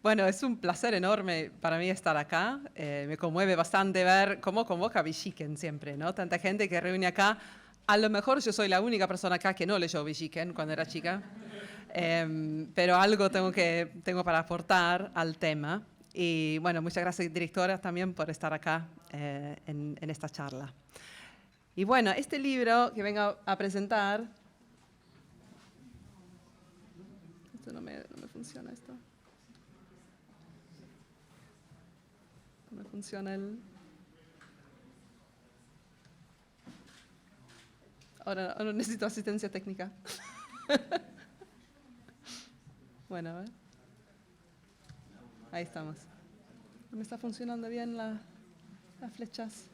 Bueno, es un placer enorme para mí estar acá. Me conmueve bastante ver cómo convoca Villiquen siempre, ¿no? Tanta gente que reúne acá. A lo mejor yo soy la única persona acá que no leyó Villiquen cuando era chica, pero algo tengo para aportar al tema. Y bueno, muchas gracias, directora, también por estar acá en esta charla. Y bueno, este libro que vengo a presentar... no me funciona esto. No me funciona el... Ahora necesito asistencia técnica. Bueno, a ver. Ahí estamos. No me está funcionando bien las flechas.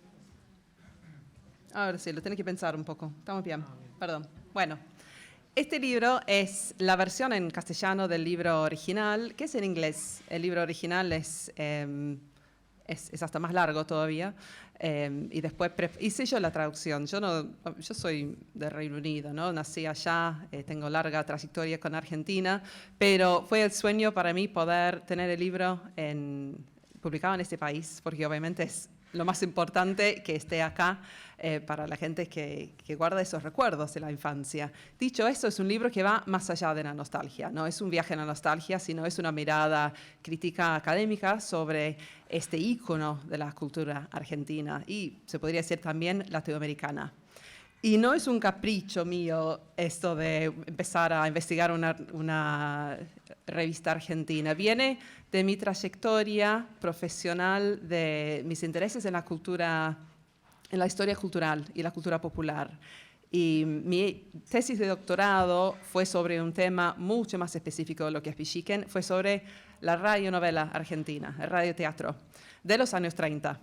Ahora sí, lo tengo que pensar un poco. Estamos bien. Perdón. Bueno, este libro es la versión en castellano del libro original, que es en inglés. El libro original es hasta más largo todavía. Y después hice yo la traducción. Yo soy de Reino Unido, ¿no? Nací allá, tengo larga trayectoria con Argentina, pero fue el sueño para mí poder tener el libro publicado en este país, porque obviamente es lo más importante que esté acá para la gente que guarda esos recuerdos de la infancia. Dicho eso, es un libro que va más allá de la nostalgia. No es un viaje en la nostalgia, sino es una mirada crítica académica sobre este ícono de la cultura argentina y se podría decir también latinoamericana. Y no es un capricho mío esto de empezar a investigar una revista argentina. Viene de mi trayectoria profesional, de mis intereses en la historia cultural y la cultura popular. Y mi tesis de doctorado fue sobre un tema mucho más específico de lo que es Villiquen, fue sobre la radionovela argentina, el radioteatro de los años 30.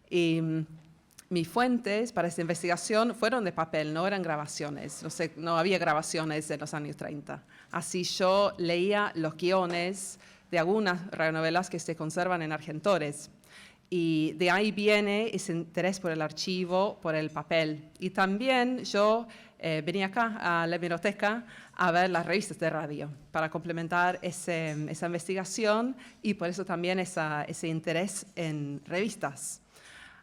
Y mis fuentes para esta investigación fueron de papel, no eran grabaciones. No había grabaciones en los años 30. Así yo leía los guiones de algunas radionovelas que se conservan en Argentores. Y de ahí viene ese interés por el archivo, por el papel. Y también yo venía acá a la biblioteca a ver las revistas de radio para complementar esa investigación y por eso también ese interés en revistas.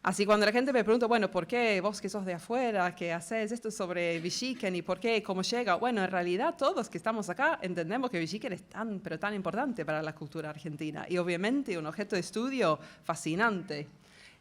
Así cuando la gente me pregunta, bueno, ¿por qué vos que sos de afuera, que haces esto sobre Villiquen y por qué, cómo llega? Bueno, en realidad todos que estamos acá entendemos que Villiquen es pero tan importante para la cultura argentina y obviamente un objeto de estudio fascinante.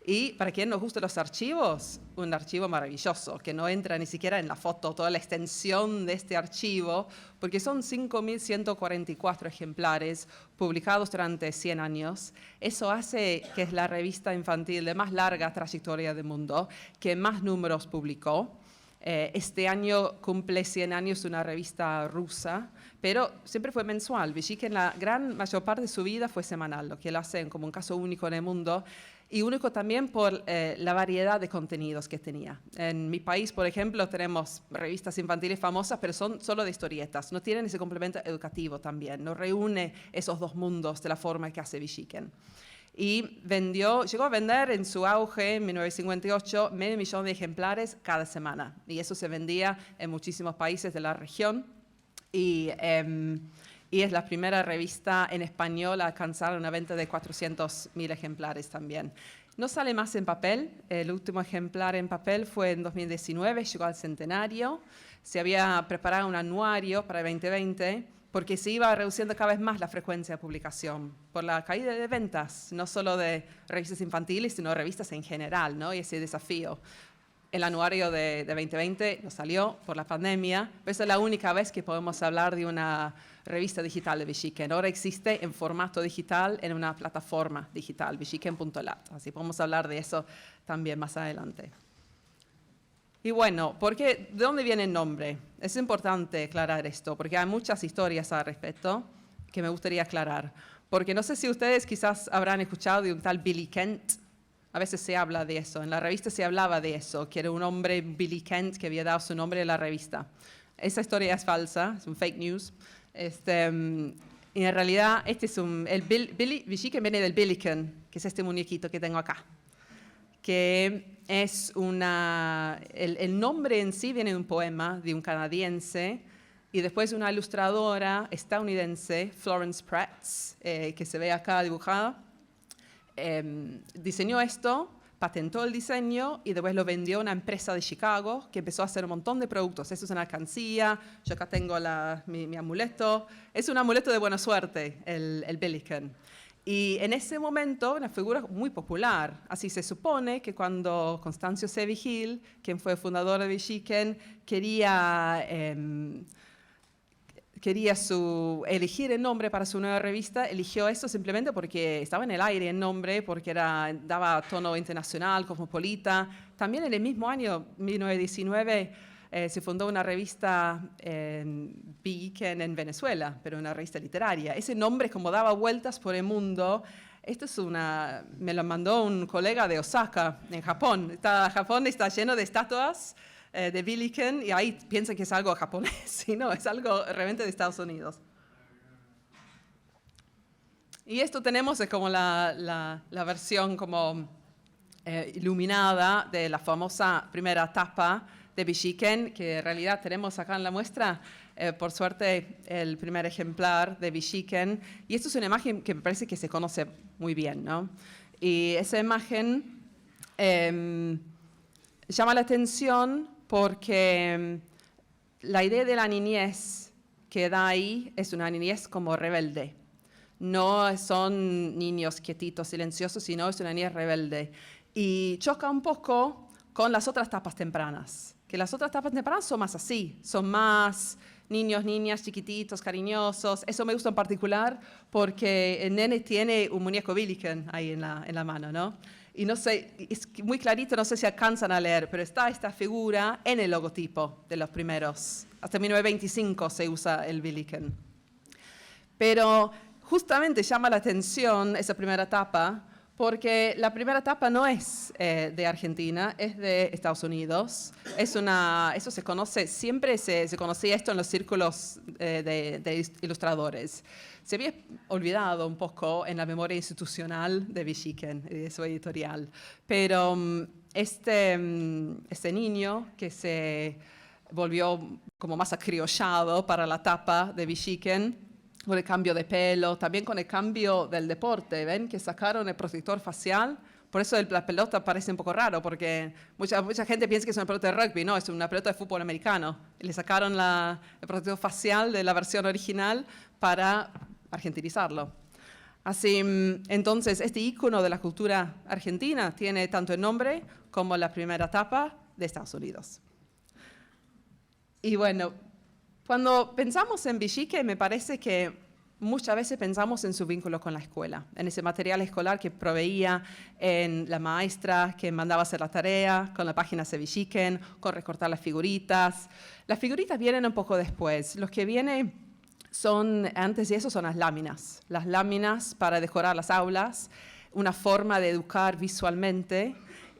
Y para quien nos gusta los archivos, un archivo maravilloso, que no entra ni siquiera en la foto, toda la extensión de este archivo, porque son 5.144 ejemplares publicados durante 100 años. Eso hace que es la revista infantil de más larga trayectoria del mundo, que más números publicó. Este año cumple 100 años una revista rusa, pero siempre fue mensual. Villiquen la gran mayor parte de su vida fue semanal, lo que él hace como un caso único en el mundo, y único también por la variedad de contenidos que tenía. En mi país, por ejemplo, tenemos revistas infantiles famosas, pero son solo de historietas, no tienen ese complemento educativo también, no reúne esos dos mundos de la forma que hace Villiquen. Y llegó a vender en su auge en 1958 500.000 de ejemplares cada semana. Y eso se vendía en muchísimos países de la región. Y es la primera revista en español a alcanzar una venta de 400.000 ejemplares también. No sale más en papel. El último ejemplar en papel fue en 2019, llegó al centenario. Se había preparado un anuario para el 2020, porque se iba reduciendo cada vez más la frecuencia de publicación por la caída de ventas, no solo de revistas infantiles, sino de revistas en general, ¿no? Y ese desafío. El anuario de 2020 no salió por la pandemia, pero esa es la única vez que podemos hablar de una revista digital de Villiquen. Ahora existe en formato digital en una plataforma digital, villiquen.lat. Así podemos hablar de eso también más adelante. Y bueno, ¿de dónde viene el nombre? Es importante aclarar esto, porque hay muchas historias al respecto que me gustaría aclarar. Porque no sé si ustedes quizás habrán escuchado de un tal Billy Kent. A veces se habla de eso. En la revista se hablaba de eso, que era un hombre, Billy Kent, que había dado su nombre a la revista. Esa historia es falsa, es un fake news. Y en realidad, Villiquen viene del Billiken, que es este muñequito que tengo acá. Que es el nombre en sí viene de un poema de un canadiense Y después una ilustradora estadounidense, Florence Pretz, que se ve acá dibujada, diseñó esto, patentó el diseño y después lo vendió a una empresa de Chicago que empezó a hacer un montón de productos. Esto es una alcancía, yo acá tengo mi amuleto. Es un amuleto de buena suerte, el Billiken. Y en ese momento, una figura muy popular. Así se supone que cuando Constancio C. Vigil, quien fue fundador de Villiquen, quería elegir el nombre para su nueva revista, eligió eso simplemente porque estaba en el aire el nombre, porque daba tono internacional, cosmopolita. También en el mismo año, 1919, se fundó una revista Villiquen en Venezuela, pero una revista literaria. Ese nombre como daba vueltas por el mundo. Esto me lo mandó un colega de Osaka, en Japón. Japón está lleno de estatuas de Billiken y ahí piensan que es algo japonés, y no, es algo realmente de Estados Unidos. Y esto tenemos es como la versión como iluminada de la famosa primera tapa de Villiquen, que en realidad tenemos acá en la muestra, por suerte, el primer ejemplar de Villiquen. Y esto es una imagen que me parece que se conoce muy bien, ¿no? Y esa imagen llama la atención porque la idea de la niñez que da ahí es una niñez como rebelde. No son niños quietitos, silenciosos, sino es una niñez rebelde. Y choca un poco con las otras tapas tempranas, que las otras tapas tempranas son más así, son más niños, niñas, chiquititos, cariñosos. Eso me gusta en particular porque el nene tiene un muñeco Billiken ahí en la mano, ¿no? Y no sé, es muy clarito, no sé si alcanzan a leer, pero está esta figura en el logotipo de los primeros. Hasta 1925 se usa el Billiken. Pero justamente llama la atención esa primera tapa, porque la primera tapa no es de Argentina, es de Estados Unidos. Eso se conoce, siempre se conocía esto en los círculos de ilustradores. Se había olvidado un poco en la memoria institucional de Villiquen, de su editorial. Pero este niño que se volvió como más acriollado para la tapa de Villiquen, con el cambio de pelo, también con el cambio del deporte. ¿Ven que sacaron el protector facial? Por eso la pelota parece un poco raro, porque mucha gente piensa que es una pelota de rugby. No, es una pelota de fútbol americano. Y le sacaron el protector facial de la versión original para argentinizarlo. Así, entonces, este ícono de la cultura argentina tiene tanto el nombre como la primera tapa de Estados Unidos. Y bueno, cuando pensamos en Villiquen, me parece que muchas veces pensamos en su vínculo con la escuela, en ese material escolar que proveía en la maestra que mandaba hacer la tarea, con la página de Villiquen, con recortar las figuritas. Las figuritas vienen un poco después. Los que vienen antes de eso son las láminas para decorar las aulas, una forma de educar visualmente.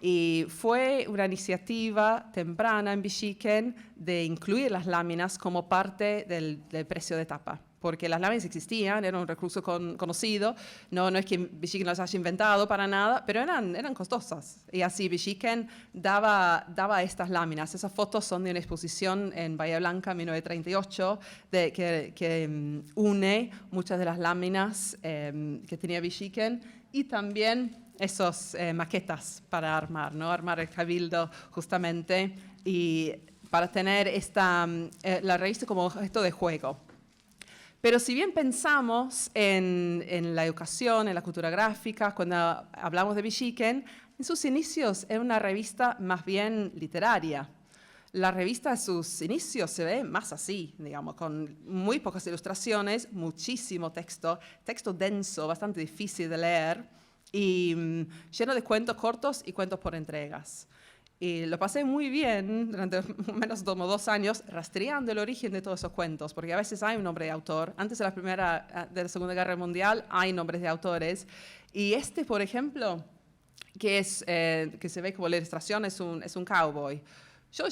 Y fue una iniciativa temprana en Villiquen de incluir las láminas como parte del precio de tapa, porque las láminas existían, era un recurso conocido, no es que Villiquen las haya inventado para nada, pero eran costosas. Y así Villiquen daba estas láminas. Esas fotos son de una exposición en Bahía Blanca en 1938 que une muchas de las láminas que tenía Villiquen y también esas maquetas para armar, ¿no? Armar el cabildo justamente y para tener la revista como objeto de juego. Pero si bien pensamos en la educación, en la cultura gráfica, cuando hablamos de Villiquen, en sus inicios era una revista más bien literaria. La revista a sus inicios se ve más así, digamos, con muy pocas ilustraciones, muchísimo texto denso, bastante difícil de leer, y lleno de cuentos cortos y cuentos por entregas. Y lo pasé muy bien durante menos como 2 años rastreando el origen de todos esos cuentos, porque a veces hay un nombre de autor. Antes de la Segunda Guerra Mundial hay nombres de autores. Y por ejemplo, que se ve como la ilustración, es un cowboy. Yo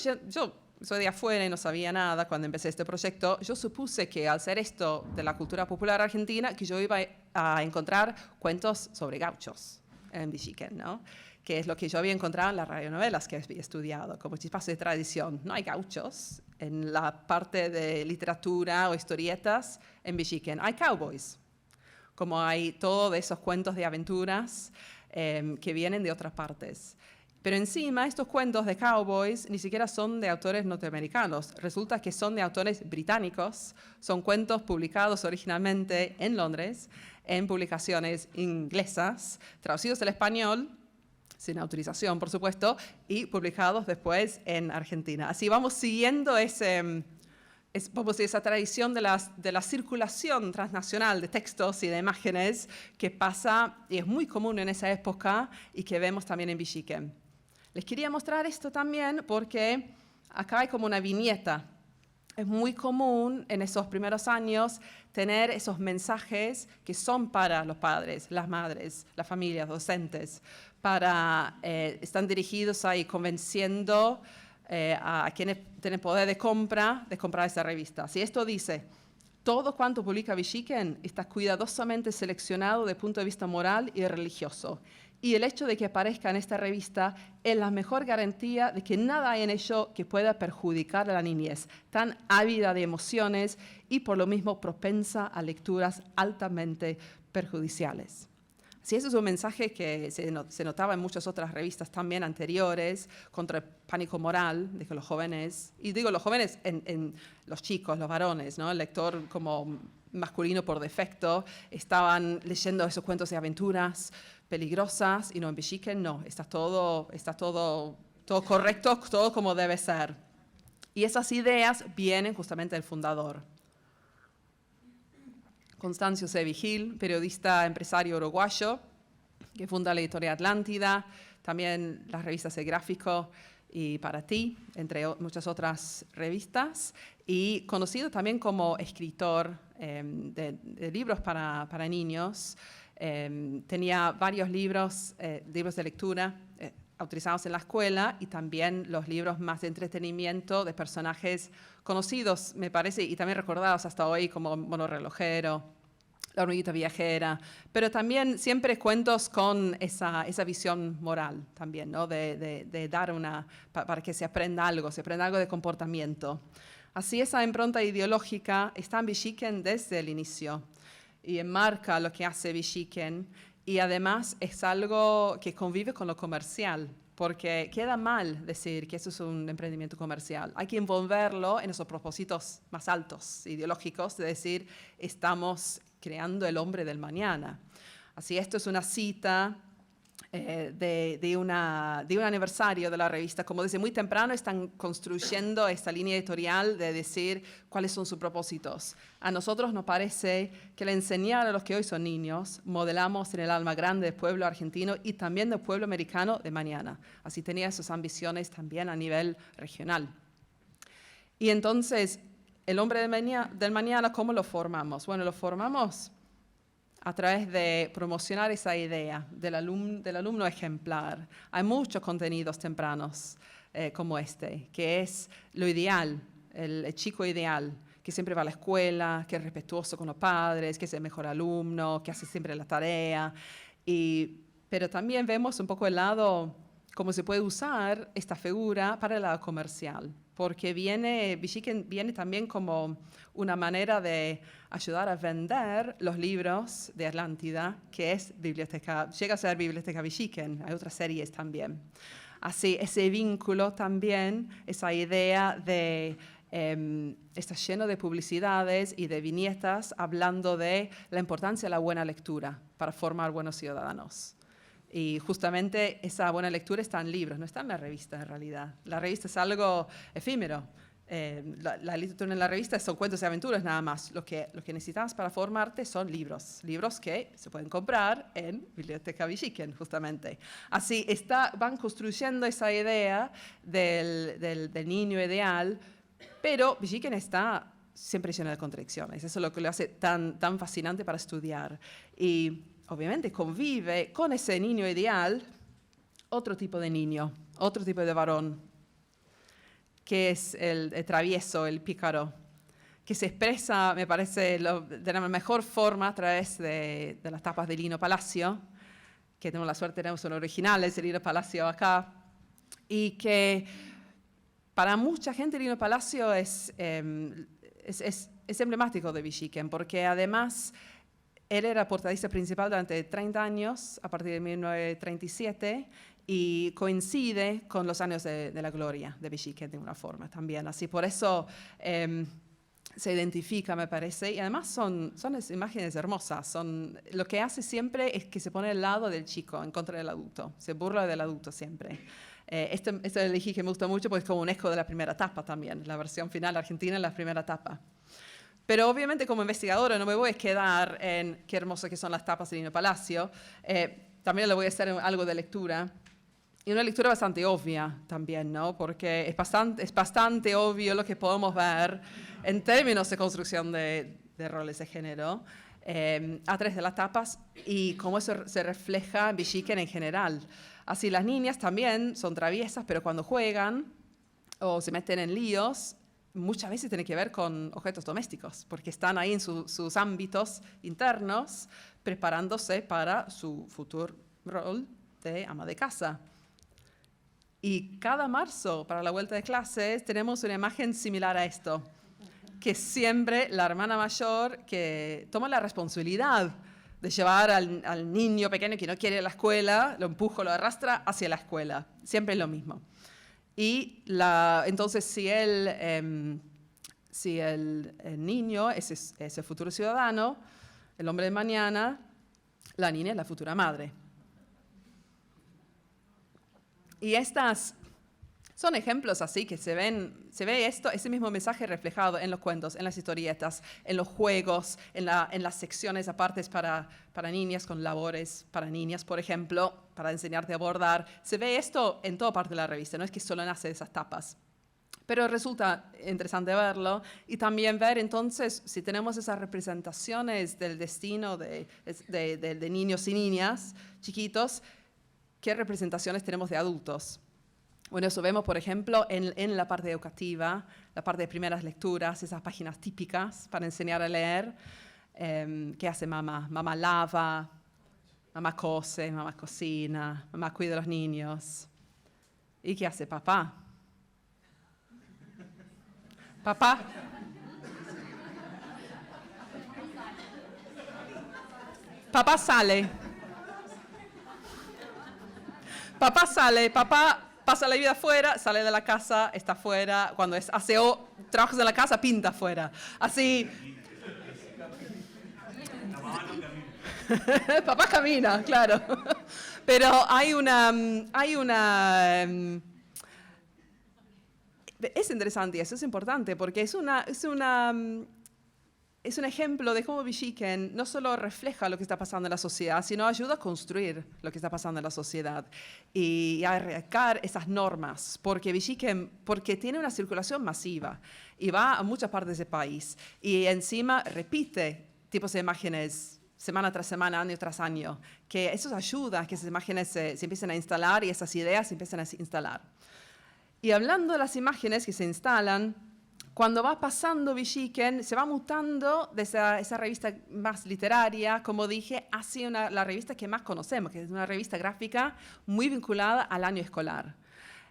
soy de afuera y no sabía nada cuando empecé este proyecto. Yo supuse que al ser esto de la cultura popular argentina, que yo iba a encontrar cuentos sobre gauchos. en Villiquen, ¿no? Que es lo que yo había encontrado en las radionovelas que había estudiado, como chispas de tradición. No hay gauchos en la parte de literatura o historietas en Villiquen, hay cowboys, como hay todos esos cuentos de aventuras que vienen de otras partes. Pero encima, estos cuentos de cowboys ni siquiera son de autores norteamericanos. Resulta que son de autores británicos. Son cuentos publicados originalmente en Londres, en publicaciones inglesas, traducidos al español, sin autorización, por supuesto, y publicados después en Argentina. Así vamos siguiendo esa tradición de la circulación transnacional de textos y de imágenes que pasa y es muy común en esa época y que vemos también en Villiquen. Les quería mostrar esto también porque acá hay como una viñeta. Es muy común en esos primeros años tener esos mensajes que son para los padres, las madres, las familias, docentes, están dirigidos ahí convenciendo a quienes tienen poder de comprar esta revista. Si esto dice, todo cuanto publica Villiquen está cuidadosamente seleccionado desde el punto de vista moral y religioso. Y el hecho de que aparezca en esta revista es la mejor garantía de que nada hay en ello que pueda perjudicar a la niñez, tan ávida de emociones y por lo mismo propensa a lecturas altamente perjudiciales. Sí, eso es un mensaje que se notaba en muchas otras revistas también anteriores, contra el pánico moral de que los jóvenes, y digo los jóvenes en los chicos, los varones, ¿no? El lector como masculino por defecto, estaban leyendo esos cuentos de aventuras peligrosas, y no, en Villiquen no, está todo correcto, todo como debe ser. Y esas ideas vienen justamente del fundador. Constancio C. Vigil, periodista empresario uruguayo, que funda la editorial Atlántida, también las revistas El Gráfico y Para Ti, entre muchas otras revistas, y conocido también como escritor de libros para niños. Tenía varios libros de lectura autorizados en la escuela y también los libros más de entretenimiento de personajes conocidos, me parece, y también recordados hasta hoy como Mono Relojero, La Hormiguita Viajera, pero también siempre cuentos con esa visión moral también, ¿no? de dar para que se aprenda algo de comportamiento. Así esa impronta ideológica está en Villiquen desde el inicio y enmarca lo que hace Villiquen, y además es algo que convive con lo comercial, porque queda mal decir que eso es un emprendimiento comercial. Hay que envolverlo en esos propósitos más altos, ideológicos, de decir, estamos creando el hombre del mañana. Así, esto es una cita de un aniversario de la revista. Como desde muy temprano están construyendo esta línea editorial de decir cuáles son sus propósitos. A nosotros nos parece que al enseñar a los que hoy son niños, modelamos en el alma grande del pueblo argentino y también del pueblo americano de mañana. Así tenía esas ambiciones también a nivel regional. Y entonces, el hombre del mañana, ¿cómo lo formamos? Bueno, lo formamos a través de promocionar esa idea del alumno ejemplar. Hay muchos contenidos tempranos como este, que es lo ideal, el chico ideal, que siempre va a la escuela, que es respetuoso con los padres, que es el mejor alumno, que hace siempre la tarea. Pero también vemos un poco el lado, cómo se puede usar esta figura para el lado comercial, porque Villiquen viene también como una manera de ayudar a vender los libros de Atlántida, que es llega a ser Biblioteca Villiquen, hay otras series también. Así, ese vínculo también, esa idea de está lleno de publicidades y de viñetas hablando de la importancia de la buena lectura para formar buenos ciudadanos. Y justamente esa buena lectura está en libros, no está en la revista en realidad. La revista es algo efímero. La literatura en la revista son cuentos de aventuras nada más. Lo que necesitas para formarte son libros que se pueden comprar en Biblioteca Villiquen, justamente. Así van construyendo esa idea del niño ideal, pero Villiquen está siempre lleno de contradicciones. Eso es lo que lo hace tan fascinante para estudiar. Y obviamente convive con ese niño ideal otro tipo de niño, otro tipo de varón, que es el travieso, el pícaro, que se expresa, me parece, de la mejor forma a través de las tapas de Lino Palacio, que tenemos la suerte de tener son originales, el Lino Palacio acá, y que para mucha gente el Lino Palacio es emblemático de Villiquen, porque además él era portadista principal durante 30 años, a partir de 1937, y coincide con los años de la gloria de Villiquen de una forma también. Así por eso se identifica, me parece, y además son imágenes hermosas. Lo que hace siempre es que se pone al lado del chico, en contra del adulto, se burla del adulto siempre. Esto elegí que me gusta mucho porque es como un eco de la primera etapa también, la versión final argentina en la primera etapa. Pero obviamente como investigadora no me voy a quedar en qué hermosas que son las tapas del Lino Palacio, también le voy a hacer algo de lectura. Y una lectura bastante obvia también, ¿no? Porque es bastante obvio lo que podemos ver en términos de construcción de roles de género a través de las tapas y cómo eso se refleja en Villiquen en general. Así las niñas también son traviesas, pero cuando juegan o se meten en líos, muchas veces tiene que ver con objetos domésticos, porque están ahí en sus ámbitos internos preparándose para su futuro rol de ama de casa. Y cada marzo, para la vuelta de clases, tenemos una imagen similar a esto, que siempre la hermana mayor que toma la responsabilidad de llevar al niño pequeño que no quiere ir a la escuela, lo empuja, lo arrastra hacia la escuela. Siempre es lo mismo. Y entonces, si el niño es el futuro ciudadano, el hombre de mañana, la niña es la futura madre. Y estas son ejemplos así que se ve ese mismo mensaje reflejado en los cuentos, en las historietas, en los juegos, en las secciones aparte para niñas, con labores para niñas, por ejemplo, para enseñarte a bordar. Se ve esto en toda parte de la revista, no es que solo nace de esas tapas. Pero resulta interesante verlo y también ver entonces si tenemos esas representaciones del destino de niños y niñas chiquitos, ¿qué representaciones tenemos de adultos? Bueno, eso vemos, por ejemplo, en la parte educativa, la parte de primeras lecturas, esas páginas típicas para enseñar a leer. ¿Qué hace mamá? Mamá lava, mamá cose, mamá cocina, mamá cuida a los niños. ¿Y qué hace papá? Papá. Papá sale. Papá sale, papá pasa la vida afuera, sale de la casa, está afuera, cuando hace trabajos en la casa, pinta afuera. Así. Papá camina, claro. Pero es interesante y eso es importante porque es un ejemplo de cómo Villiquen no solo refleja lo que está pasando en la sociedad, sino ayuda a construir lo que está pasando en la sociedad y a erradicar esas normas, porque Villiquen tiene una circulación masiva y va a muchas partes del país y encima repite tipos de imágenes semana tras semana, año tras año, que eso ayuda a que esas imágenes se empiecen a instalar y esas ideas se empiecen a instalar. Y hablando de las imágenes que se instalan, cuando va pasando Villiquen, se va mutando de esa revista más literaria, como dije, hacia la revista que más conocemos, que es una revista gráfica muy vinculada al año escolar.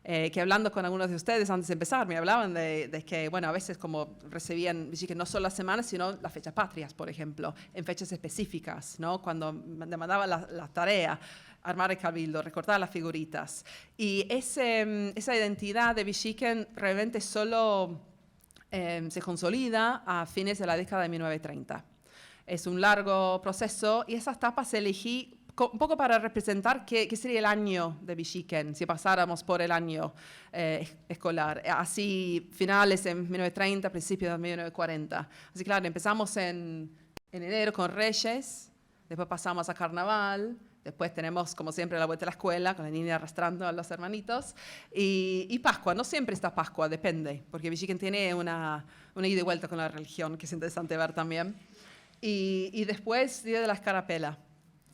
Que hablando con algunos de ustedes antes de empezar, me hablaban de que, bueno, a veces como recibían Villiquen no solo las semanas, sino las fechas patrias, por ejemplo, en fechas específicas, ¿no? Cuando demandaba la tarea, armar el cabildo, recortar las figuritas. Y esa identidad de Villiquen realmente solo se consolida a fines de la década de 1930. Es un largo proceso y esas tapas elegí un poco para representar qué sería el año de Villiquen, si pasáramos por el año escolar. Así, finales en 1930, principios de 1940. Así, claro, empezamos en enero con Reyes, después pasamos a Carnaval, después tenemos, como siempre, la vuelta a la escuela, con la niña arrastrando a los hermanitos, y Pascua. No siempre está Pascua, depende, porque Villiquen tiene una ida y vuelta con la religión, que es interesante ver también. Y después, Día de la Escarapela,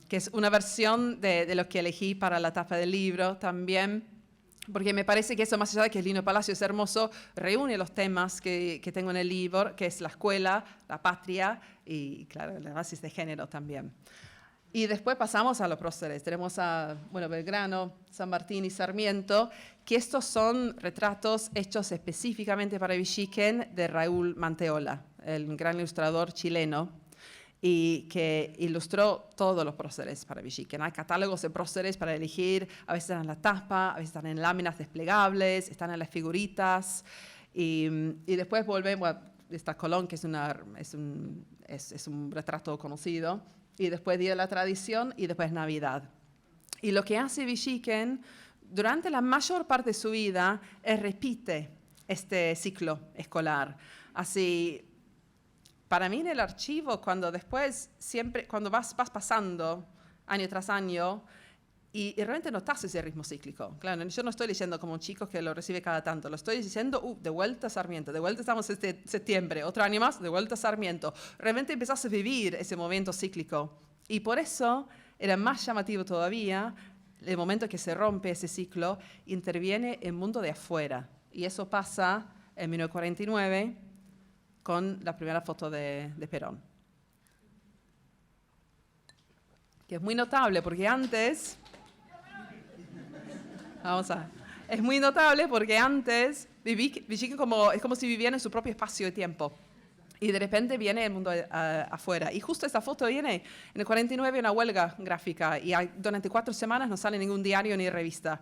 que es una versión de lo que elegí para la tapa del libro también, porque me parece que eso, más allá de que el Lino Palacio es hermoso, reúne los temas que tengo en el libro, que es la escuela, la patria y, claro, la basis de género también. Y después pasamos a los próceres. Tenemos a Belgrano, San Martín y Sarmiento, que estos son retratos hechos específicamente para Villiquen de Raúl Manteola, el gran ilustrador chileno, y que ilustró todos los próceres para Villiquen. Hay catálogos de próceres para elegir, a veces están en la tapa, a veces están en láminas desplegables, están en las figuritas, y después volvemos a esta Colón, que es un retrato conocido, y después Día de la Tradición, y después Navidad. Y lo que hace Villiquen durante la mayor parte de su vida es repite este ciclo escolar. Así, para mí en el archivo, cuando vas pasando año tras año, y realmente notas ese ritmo cíclico. Claro, yo no estoy leyendo como un chico que lo recibe cada tanto, lo estoy diciendo, de vuelta a Sarmiento, de vuelta estamos septiembre, otro año más, de vuelta a Sarmiento. Realmente empezás a vivir ese momento cíclico. Y por eso era más llamativo todavía el momento que se rompe ese ciclo, interviene el mundo de afuera. Y eso pasa en 1949 con la primera foto de Perón. Que es muy notable porque antes... Es muy notable porque antes Villiquen es como si viviera en su propio espacio de tiempo. Y de repente viene el mundo afuera. Y justo esta foto viene en el 49, una huelga gráfica. Y durante 4 semanas no sale ningún diario ni revista.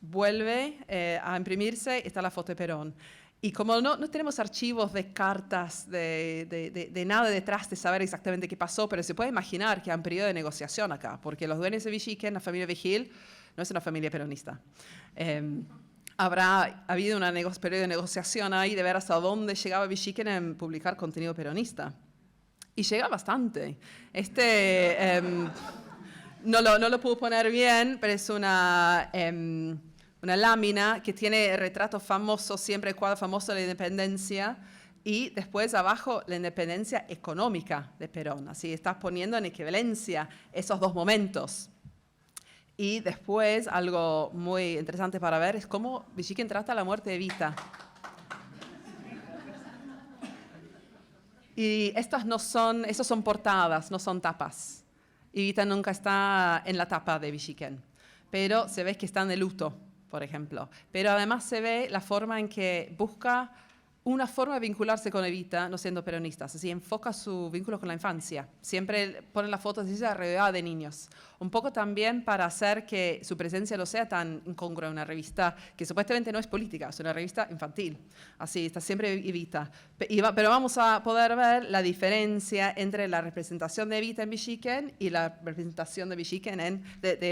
Vuelve a imprimirse, está la foto de Perón. Y como no tenemos archivos de cartas, de nada detrás de saber exactamente qué pasó, pero se puede imaginar que hay un periodo de negociación acá, porque los dueños de Villiquen, la familia Vigil, no es una familia peronista. Habrá habido un periodo de negociación ahí de ver hasta dónde llegaba Villiquen en publicar contenido peronista. Y llega bastante. No lo puedo poner bien, pero es una lámina que tiene retratos famosos, siempre el cuadro famoso de la independencia, y después abajo la independencia económica de Perón. Así estás poniendo en equivalencia esos dos momentos. Y después, algo muy interesante para ver es cómo Villiquen trata la muerte de Evita. Y esos son portadas, no son tapas. Evita nunca está en la tapa de Villiquen, pero se ve que está en el luto, por ejemplo. Pero además se ve la forma en que busca una forma de vincularse con Evita, no siendo peronistas. Así enfoca su vínculo con la infancia. Siempre ponen las fotos de rodeada de niños. Un poco también para hacer que su presencia no sea tan incongrua en una revista que supuestamente no es política, es una revista infantil. Así está siempre Evita. Pero vamos a poder ver la diferencia entre la representación de Evita en Villiquen y la representación de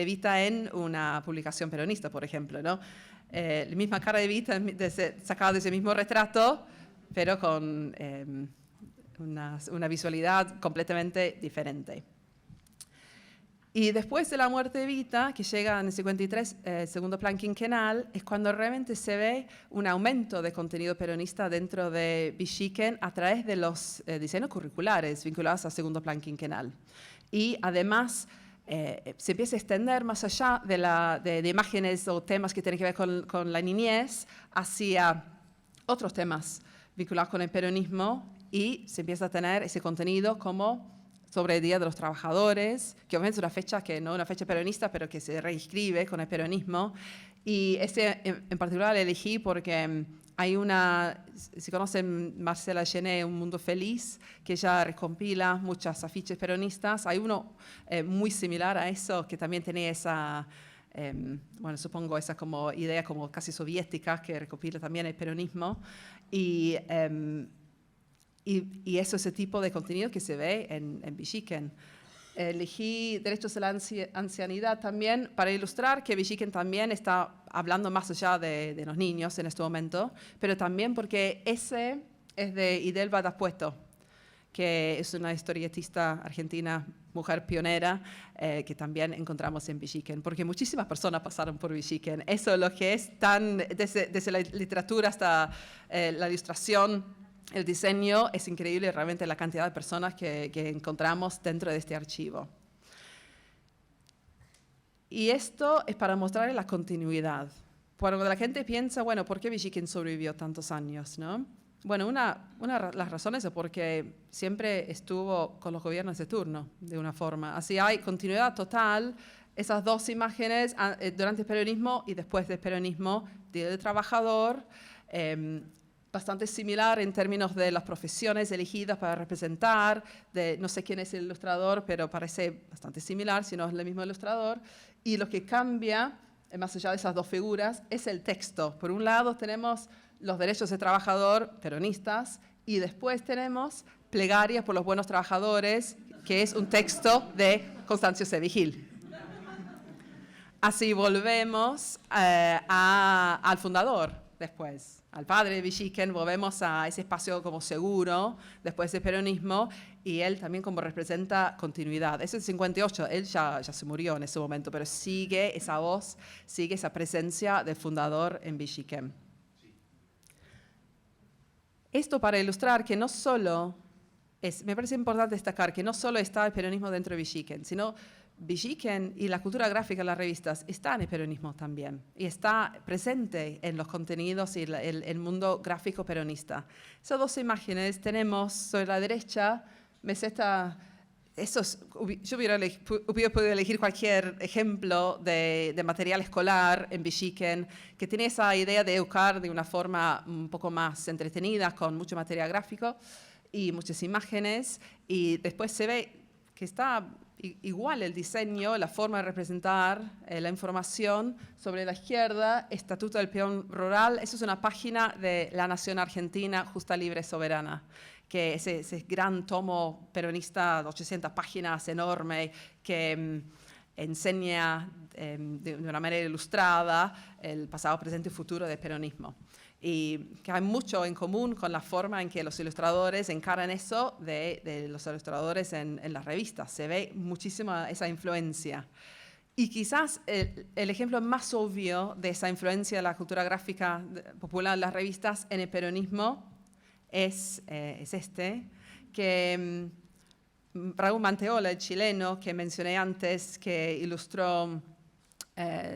Evita en una publicación peronista, por ejemplo, ¿no? La misma cara de Evita sacada de ese mismo retrato, pero con una visualidad completamente diferente. Y después de la muerte de Evita, que llega en el 53, segundo plan quinquenal, es cuando realmente se ve un aumento de contenido peronista dentro de Villiquen a través de los diseños curriculares vinculados al segundo plan quinquenal. Y además se empieza a extender más allá de imágenes o temas que tienen que ver con la niñez hacia otros temas vinculados con el peronismo, y se empieza a tener ese contenido como sobre el Día de los Trabajadores, que obviamente es una fecha que no es una fecha peronista, pero que se reinscribe con el peronismo. Y ese en particular lo elegí porque hay si conocen Marcela Gené, Un Mundo Feliz, que ella recompila muchas afiches peronistas. Hay uno muy similar a eso, que también tiene esa, supongo esa como idea como casi soviética, que recopila también el peronismo. Y eso es ese tipo de contenido que se ve en Villiquen. Elegí Derechos de la Ancianidad también para ilustrar que Villiquen también está hablando más allá de los niños en este momento, pero también porque ese es de Idelva D'Apuesto, que es una historietista argentina, mujer pionera, que también encontramos en Villiquen, porque muchísimas personas pasaron por Villiquen. Eso es lo que es desde la literatura hasta la ilustración. El diseño es increíble, realmente la cantidad de personas que encontramos dentro de este archivo. Y esto es para mostrarles la continuidad. Cuando la gente piensa, bueno, ¿por qué Villiquen sobrevivió tantos años, no? Bueno, una de las razones es porque siempre estuvo con los gobiernos de turno, de una forma. Así hay continuidad total, esas dos imágenes durante el peronismo y después del peronismo, Día del Trabajador, bastante similar en términos de las profesiones elegidas para representar, no sé quién es el ilustrador, pero parece bastante similar, si no es el mismo ilustrador. Y lo que cambia, más allá de esas dos figuras, es el texto. Por un lado tenemos los derechos del trabajador peronistas y después tenemos Plegarias por los buenos trabajadores, que es un texto de Constancio C. Vigil. Así volvemos al fundador después, al padre de Villiquen, volvemos a ese espacio como seguro después del peronismo y él también como representa continuidad. Es el 58, él ya se murió en ese momento, pero sigue esa voz, sigue esa presencia del fundador en Villiquen. Esto para ilustrar que no solo, me parece importante destacar que no solo está el peronismo dentro de Villiquen, sino Villiquen y la cultura gráfica en las revistas está en el peronismo también y está presente en los contenidos y el mundo gráfico peronista. Esas dos imágenes tenemos sobre la derecha, yo hubiera podido elegir cualquier ejemplo de material escolar en Villiquen que tiene esa idea de educar de una forma un poco más entretenida, con mucho material gráfico y muchas imágenes, y después se ve que está igual el diseño, la forma de representar la información. Sobre la izquierda, Estatuto del Peón Rural. Eso es una página de La Nación Argentina, Justa, Libre, Soberana, que ese gran tomo peronista de 800 páginas enorme que enseña de una manera ilustrada el pasado, presente y futuro del peronismo. Y que hay mucho en común con la forma en que los ilustradores encaran eso de los ilustradores en las revistas. Se ve muchísima esa influencia. Y quizás el ejemplo más obvio de esa influencia de la cultura gráfica popular en las revistas en el peronismo es este, que Raúl Manteola, el chileno que mencioné antes, que ilustró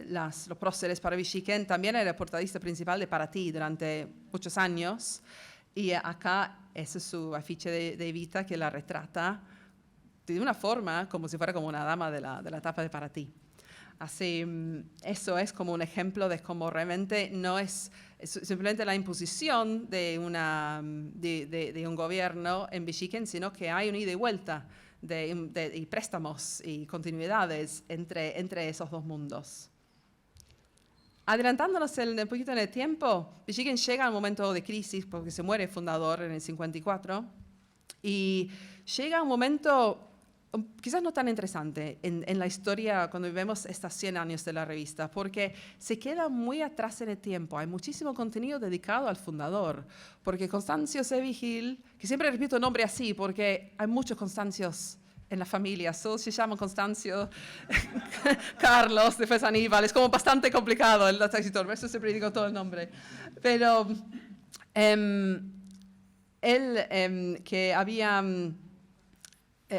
los próceres para Villiquen, también era el portadista principal de Para Ti durante muchos años. Y acá ese es su afiche de Evita, que la retrata de una forma como si fuera como una dama de la etapa de Para Ti. Así, eso es como un ejemplo de cómo realmente no es simplemente la imposición de un gobierno en Villiquen, sino que hay un ida y vuelta y préstamos y continuidades entre esos dos mundos. Adelantándonos un poquito en el tiempo, Villiquen llega al momento de crisis porque se muere el fundador en el 54 y llega un momento quizás no tan interesante en la historia cuando vemos estos 100 años de la revista, porque se queda muy atrás en el tiempo. Hay muchísimo contenido dedicado al fundador, porque Constancio C. Vigil, que siempre repito el nombre así, porque hay muchos Constancios en la familia, todos se llaman Constancio, Carlos, después Aníbal, es como bastante complicado el escritor, por eso siempre digo todo el nombre. Pero él que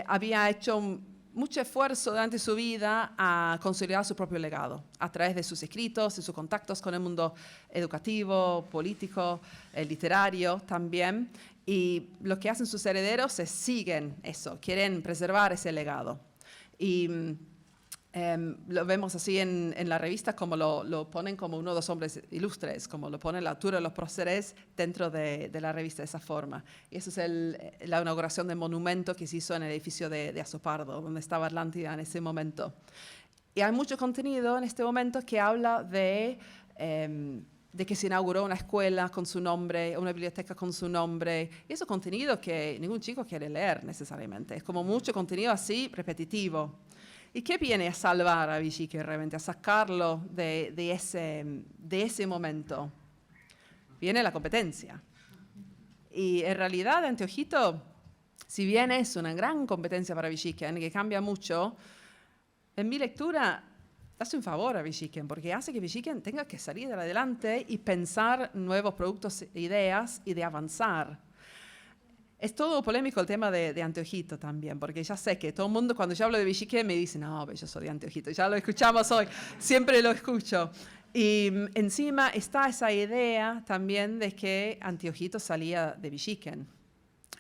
había hecho mucho esfuerzo durante su vida a consolidar su propio legado a través de sus escritos, de sus contactos con el mundo educativo, político, literario también. Y lo que hacen sus herederos es siguen eso, quieren preservar ese legado. Y lo vemos así en la revista, como lo ponen como uno de los hombres ilustres, como lo pone la altura de los próceres dentro de la revista de esa forma. Y eso es la inauguración del monumento que se hizo en el edificio de Azopardo, donde estaba Atlántida en ese momento. Y hay mucho contenido en este momento que habla de que se inauguró una escuela con su nombre, una biblioteca con su nombre. Y eso es contenido que ningún chico quiere leer necesariamente. Es como mucho contenido así repetitivo. ¿Y qué viene a salvar a Villiquen realmente, a sacarlo de ese momento? Viene la competencia. Y en realidad, Anteojito, si bien es una gran competencia para Villiquen, que cambia mucho, en mi lectura hace un favor a Villiquen, porque hace que Villiquen tenga que salir adelante y pensar nuevos productos e ideas y de avanzar. Es todo polémico el tema de Anteojito también, porque ya sé que todo el mundo cuando yo hablo de Villiquen me dice, no, yo soy de Anteojito, ya lo escuchamos hoy, siempre lo escucho. Y encima está esa idea también de que Antiojito salía de Villiquen.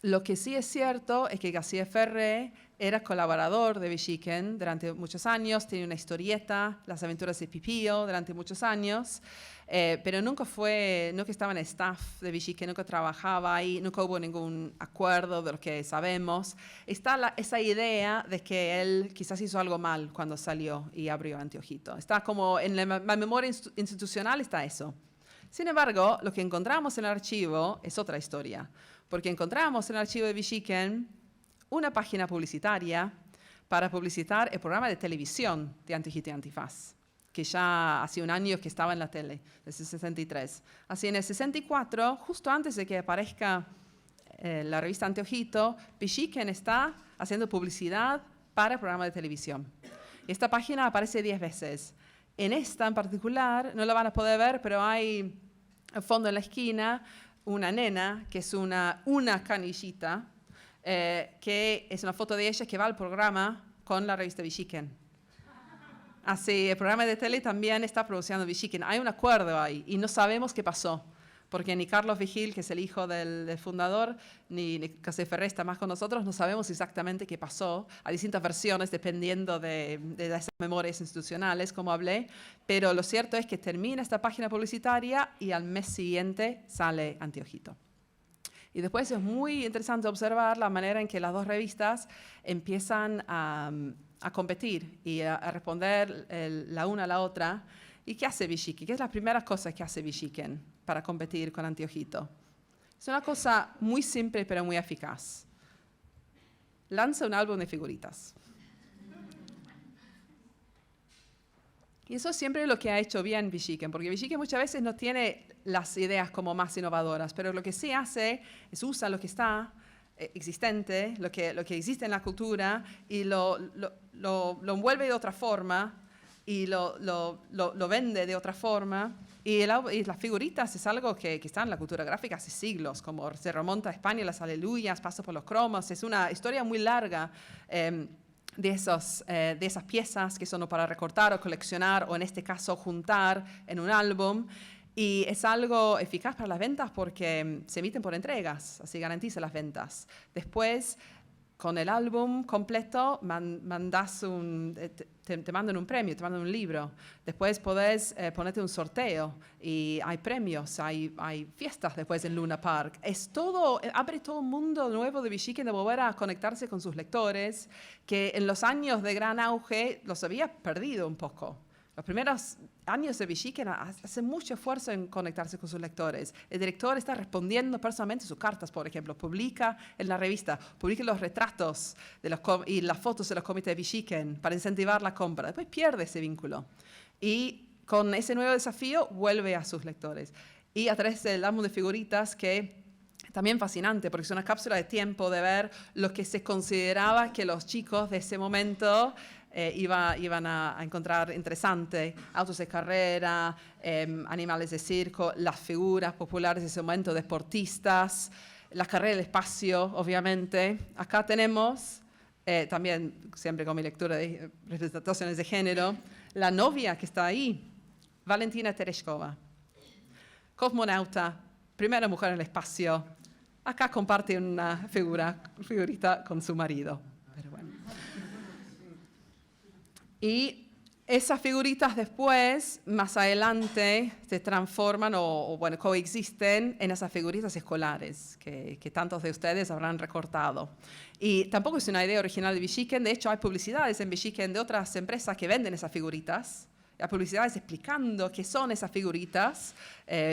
Lo que sí es cierto es que García Ferré era colaborador de Villiquen durante muchos años, tiene una historieta, Las aventuras de Pipío, durante muchos años, pero nunca estaba en el staff de Villiquen, nunca trabajaba ahí, nunca hubo ningún acuerdo de lo que sabemos. Está esa idea de que él quizás hizo algo mal cuando salió y abrió Antiojito. Está como en la memoria institucional está eso. Sin embargo, lo que encontramos en el archivo es otra historia, porque encontramos en el archivo de Villiquen una página publicitaria para publicitar el programa de televisión de Antiojito y Antifaz, que ya hace un año que estaba en la tele, desde el 63. Así en el 64, justo antes de que aparezca la revista Antiojito, Villiquen está haciendo publicidad para el programa de televisión. Esta página aparece 10 veces. En esta en particular, no la van a poder ver, pero hay al fondo en la esquina una nena que es una canillita, que es una foto de ella que va al programa con la revista Villiquen. Así, el programa de tele también está produciendo Villiquen. Hay un acuerdo ahí y no sabemos qué pasó, porque ni Carlos Vigil, que es el hijo del fundador, ni García Ferré está más con nosotros, no sabemos exactamente qué pasó. Hay distintas versiones dependiendo de esas memorias institucionales, como hablé, pero lo cierto es que termina esta página publicitaria y al mes siguiente sale Antiojito. Y después es muy interesante observar la manera en que las dos revistas empiezan a competir y a responder la una a la otra. ¿Y qué hace Villiquen? ¿Qué es la primera cosa que hace Villiquen para competir con Antiojito? Es una cosa muy simple pero muy eficaz. Lanza un álbum de figuritas. Y eso es siempre lo que ha hecho bien Villiquen, porque Villiquen muchas veces no tiene las ideas como más innovadoras, pero lo que sí hace es usa lo que está existente, lo que existe en la cultura, y lo envuelve de otra forma, y lo vende de otra forma. Y las figuritas es algo que está en la cultura gráfica hace siglos, como se remonta a España, las aleluyas, pasa por los cromos, es una historia muy larga de esas piezas que son para recortar o coleccionar, o en este caso juntar en un álbum. Y es algo eficaz para las ventas porque se emiten por entregas, así garantiza las ventas. Después, con el álbum completo, te mandan un premio, te mandan un libro. Después podés ponerte un sorteo y hay premios, hay fiestas después en Luna Park. Abre todo un mundo nuevo de Villiquen de volver a conectarse con sus lectores, que en los años de gran auge los había perdido un poco. Los primeros años de Villiquen hace mucho esfuerzo en conectarse con sus lectores. El director está respondiendo personalmente sus cartas, por ejemplo. Publica en la revista, publica los retratos y las fotos de los comités de Villiquen para incentivar la compra. Después pierde ese vínculo. Y con ese nuevo desafío vuelve a sus lectores. Y a través del álbum de figuritas, que también fascinante, porque es una cápsula de tiempo de ver lo que se consideraba que los chicos de ese momento iban a encontrar interesante: autos de carrera, animales de circo, las figuras populares de ese momento, deportistas, la carrera del espacio, obviamente. Acá tenemos, también siempre con mi lectura de representaciones de género, la novia que está ahí, Valentina Tereshkova, cosmonauta, primera mujer en el espacio. Acá comparte una figurita con su marido. Pero bueno. Y esas figuritas después, más adelante, se transforman o coexisten en esas figuritas escolares que tantos de ustedes habrán recortado. Y tampoco es una idea original de Villiquen. De hecho, hay publicidades en Villiquen de otras empresas que venden esas figuritas. Hay publicidades explicando qué son esas figuritas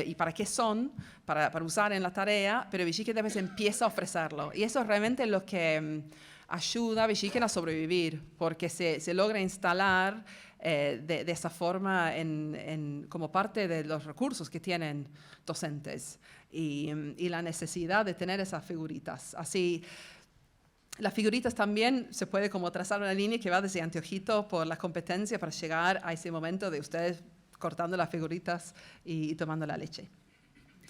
y para qué son, para usar en la tarea, pero Villiquen después empieza a ofrecerlo. Y eso es realmente lo que ayuda a Villiquen a sobrevivir, porque se logra instalar de esa forma como parte de los recursos que tienen docentes y la necesidad de tener esas figuritas. Así, las figuritas también se puede como trazar una línea que va desde Antiojito por la competencia para llegar a ese momento de ustedes cortando las figuritas y tomando la leche.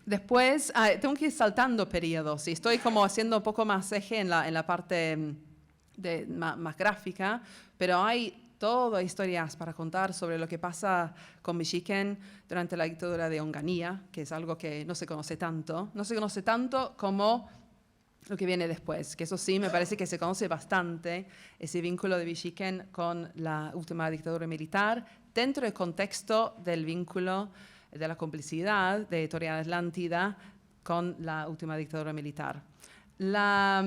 Después, tengo que ir saltando periodos y estoy como haciendo un poco más eje en la parte más gráfica, pero hay todas historias para contar sobre lo que pasa con Villiquen durante la dictadura de Onganía, que es algo que no se conoce tanto. No se conoce tanto como lo que viene después, que eso sí me parece que se conoce bastante, ese vínculo de Villiquen con la última dictadura militar, dentro del contexto del vínculo de la complicidad de Editorial Atlántida con la última dictadura militar. La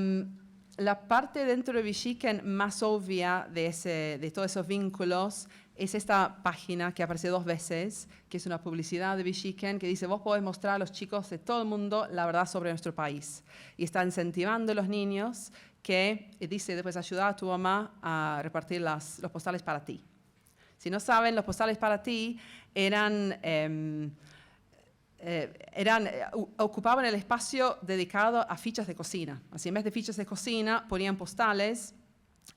parte dentro de Villiquen más obvia de todos esos vínculos es esta página que aparece 2 veces, que es una publicidad de Villiquen que dice: vos podés mostrar a los chicos de todo el mundo la verdad sobre nuestro país. Y está incentivando a los niños que, dice después, ayuda a tu mamá a repartir los postales para ti. Si no saben, los postales para ti ocupaban el espacio dedicado a fichas de cocina. Así, en vez de fichas de cocina, ponían postales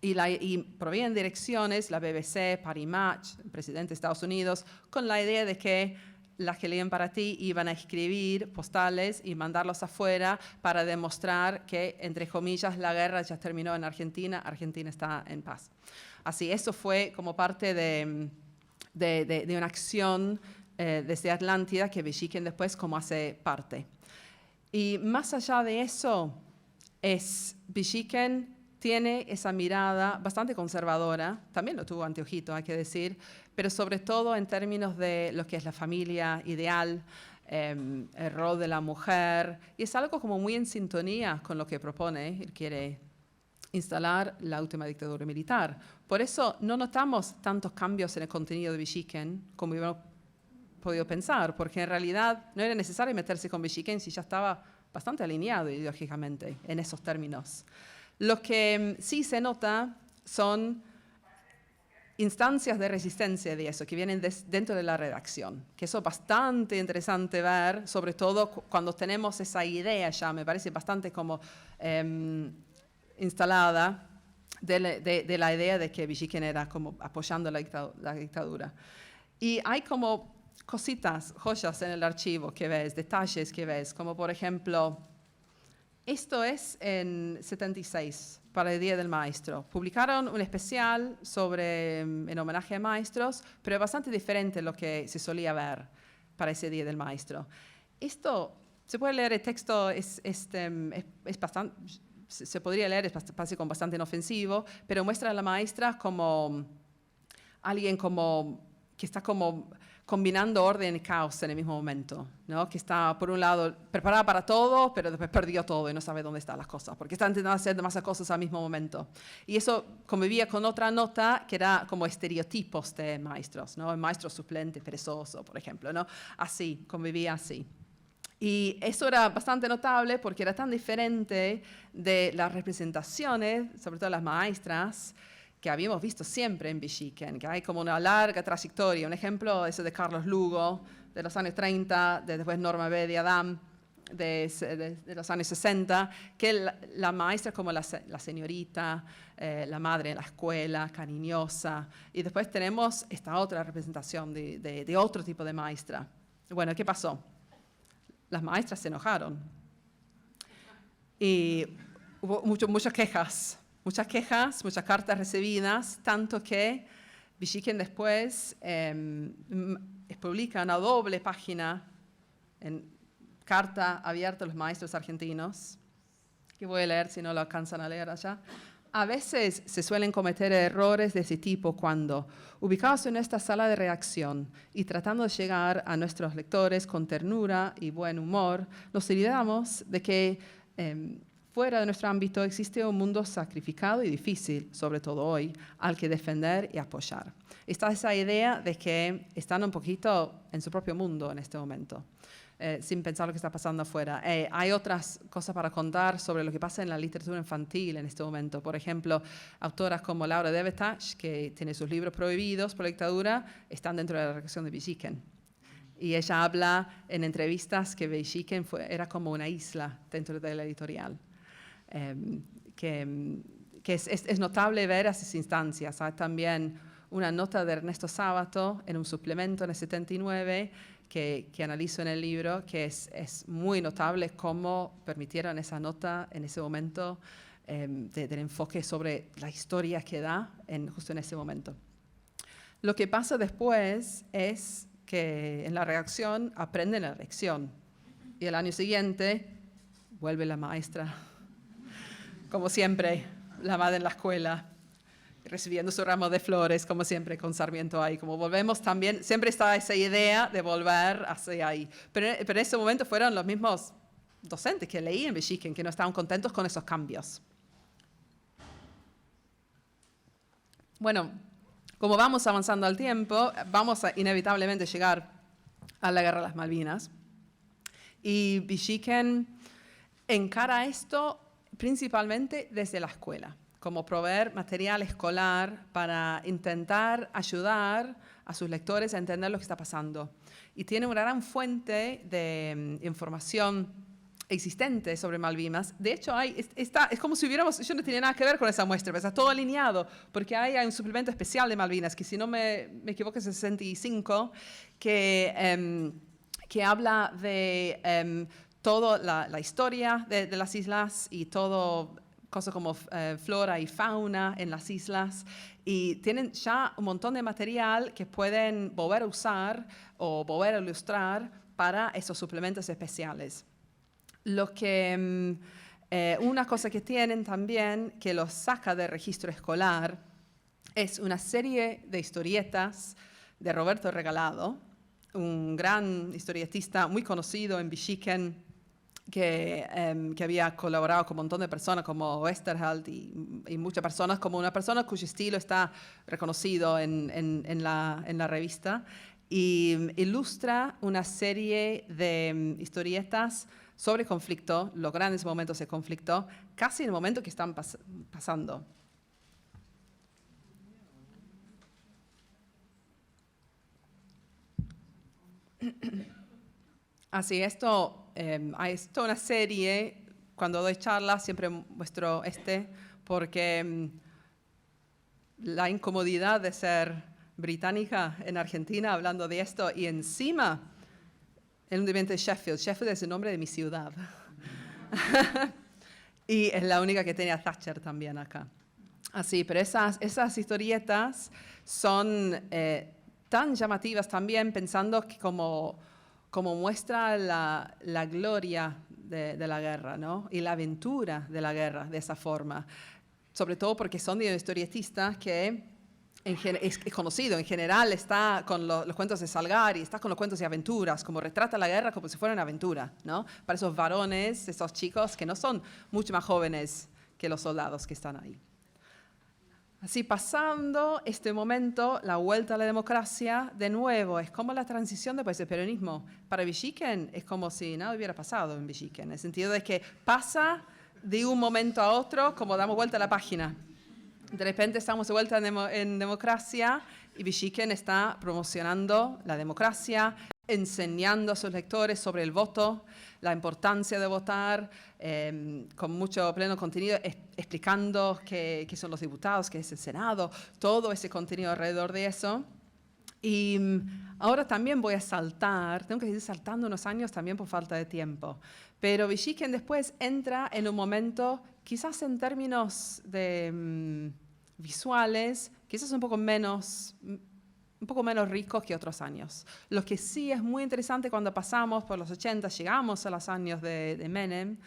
y proveían direcciones, la BBC, Paris Match, el presidente de Estados Unidos, con la idea de que las que leían para ti iban a escribir postales y mandarlos afuera para demostrar que, entre comillas, la guerra ya terminó en Argentina, Argentina está en paz. Así, eso fue como parte de una acción desde Atlántida que Villiquen después como hace parte. Y más allá de eso, Villiquen tiene esa mirada bastante conservadora, también lo tuvo Anteojito, hay que decir, pero sobre todo en términos de lo que es la familia ideal, el rol de la mujer, y es algo como muy en sintonía con lo que propone. Él quiere instalar la última dictadura militar. Por eso no notamos tantos cambios en el contenido de Villiquen como hubiéramos podido pensar, porque en realidad no era necesario meterse con Villiquen si ya estaba bastante alineado ideológicamente en esos términos. Lo que sí se nota son instancias de resistencia de eso, que vienen dentro de la redacción, que eso es bastante interesante ver, sobre todo cuando tenemos esa idea ya, me parece bastante como instalada de la idea de que Villiquen era como apoyando la dictadura. Y hay como cositas, joyas en el archivo que ves, detalles que ves, como por ejemplo, esto es en 76, para el Día del Maestro. Publicaron un especial en homenaje a maestros, pero es bastante diferente a lo que se solía ver para ese Día del Maestro. Esto, se puede leer el texto, es bastante, se podría leer, parece como bastante inofensivo, pero muestra a la maestra como alguien que está como combinando orden y caos en el mismo momento, ¿no? Que está, por un lado, preparada para todo, pero después perdió todo y no sabe dónde están las cosas, porque está intentando hacer demasiadas cosas al mismo momento. Y eso convivía con otra nota que era como estereotipos de maestros, ¿no? El maestro suplente, perezoso, por ejemplo, ¿no? Así, convivía así. Y eso era bastante notable porque era tan diferente de las representaciones, sobre todo las maestras, que habíamos visto siempre en Villiquen, que hay como una larga trayectoria. Un ejemplo es el de Carlos Lugo, de los años 30, después Norma B. de Adam, de los años 60, que la maestra como la señorita, la madre en la escuela, cariñosa. Y después tenemos esta otra representación de otro tipo de maestra. Bueno, ¿qué pasó? Las maestras se enojaron. Y hubo muchas quejas. Muchas quejas, muchas cartas recibidas, tanto que Villiquen después publica una doble página en carta abierta a los maestros argentinos, que voy a leer si no lo alcanzan a leer allá. A veces se suelen cometer errores de ese tipo cuando, ubicados en esta sala de redacción y tratando de llegar a nuestros lectores con ternura y buen humor, nos olvidamos de que fuera de nuestro ámbito existe un mundo sacrificado y difícil, sobre todo hoy, al que defender y apoyar. Está esa idea de que están un poquito en su propio mundo en este momento, sin pensar lo que está pasando afuera. Hay otras cosas para contar sobre lo que pasa en la literatura infantil en este momento. Por ejemplo, autoras como Laura Devetage, que tiene sus libros prohibidos por la dictadura, están dentro de la redacción de Villiquen. Y ella habla en entrevistas que Villiquen era como una isla dentro de la editorial. Que es notable ver esas instancias. Hay también una nota de Ernesto Sábato en un suplemento en el 79 que analizo en el libro, que es muy notable cómo permitieron esa nota en ese momento del enfoque sobre la historia que da justo en ese momento. Lo que pasa después es que en la reacción aprenden la lección. Y el año siguiente vuelve la maestra, como siempre, la madre en la escuela, recibiendo su ramo de flores, como siempre, con Sarmiento ahí. Como volvemos también, siempre está esa idea de volver hacia ahí. Pero en ese momento fueron los mismos docentes que leí en Belgique que no estaban contentos con esos cambios. Bueno, como vamos avanzando al tiempo, vamos a inevitablemente llegar a la Guerra de las Malvinas. Y Belgique encara esto principalmente desde la escuela, como proveer material escolar para intentar ayudar a sus lectores a entender lo que está pasando. Y tiene una gran fuente de información existente sobre Malvinas. De hecho, es como si hubiéramos, yo no tenía nada que ver con esa muestra, pero está todo alineado, porque hay un suplemento especial de Malvinas, que si no me equivoco es el 65, que habla de toda la historia de las islas y todo, cosas como flora y fauna en las islas, y tienen ya un montón de material que pueden volver a usar o volver a ilustrar para esos suplementos especiales. Una cosa que tienen también, que los saca del registro escolar, es una serie de historietas de Roberto Regalado, un gran historietista muy conocido en Belgique, que había colaborado con un montón de personas como Westerheld y muchas personas, como una persona cuyo estilo está reconocido en la revista, y ilustra una serie de historietas sobre conflicto, los grandes momentos de conflicto, casi en el momento que están pasando. Así, esto es toda una serie. Cuando doy charlas siempre muestro porque la incomodidad de ser británica en Argentina hablando de esto, y encima el hundimiento de Sheffield. Sheffield es el nombre de mi ciudad. Y es la única que tiene a Thatcher también acá. Así, pero esas historietas son tan llamativas también, pensando que como muestra la gloria de la guerra, ¿no? Y la aventura de la guerra de esa forma. Sobre todo porque son de historietistas que es conocido, en general está con los cuentos de Salgari, está con los cuentos de aventuras, como retrata la guerra como si fuera una aventura, ¿no? Para esos varones, esos chicos que no son mucho más jóvenes que los soldados que están ahí. Así, pasando este momento, la vuelta a la democracia, de nuevo, es como la transición después del peronismo. Para Belgique es como si nada hubiera pasado en Belgique, en el sentido de que pasa de un momento a otro, como damos vuelta a la página. De repente estamos de vuelta en democracia y Belgique está promocionando la democracia, enseñando a sus lectores sobre el voto, la importancia de votar, con mucho pleno contenido, explicando qué son los diputados, qué es el Senado, todo ese contenido alrededor de eso. Y ahora también voy a saltar, tengo que ir saltando unos años también por falta de tiempo, pero Belgique después entra en un momento, quizás en términos de visuales, quizás un poco menos ricos que otros años. Lo que sí es muy interesante cuando pasamos por los 80, llegamos a los años de Menem,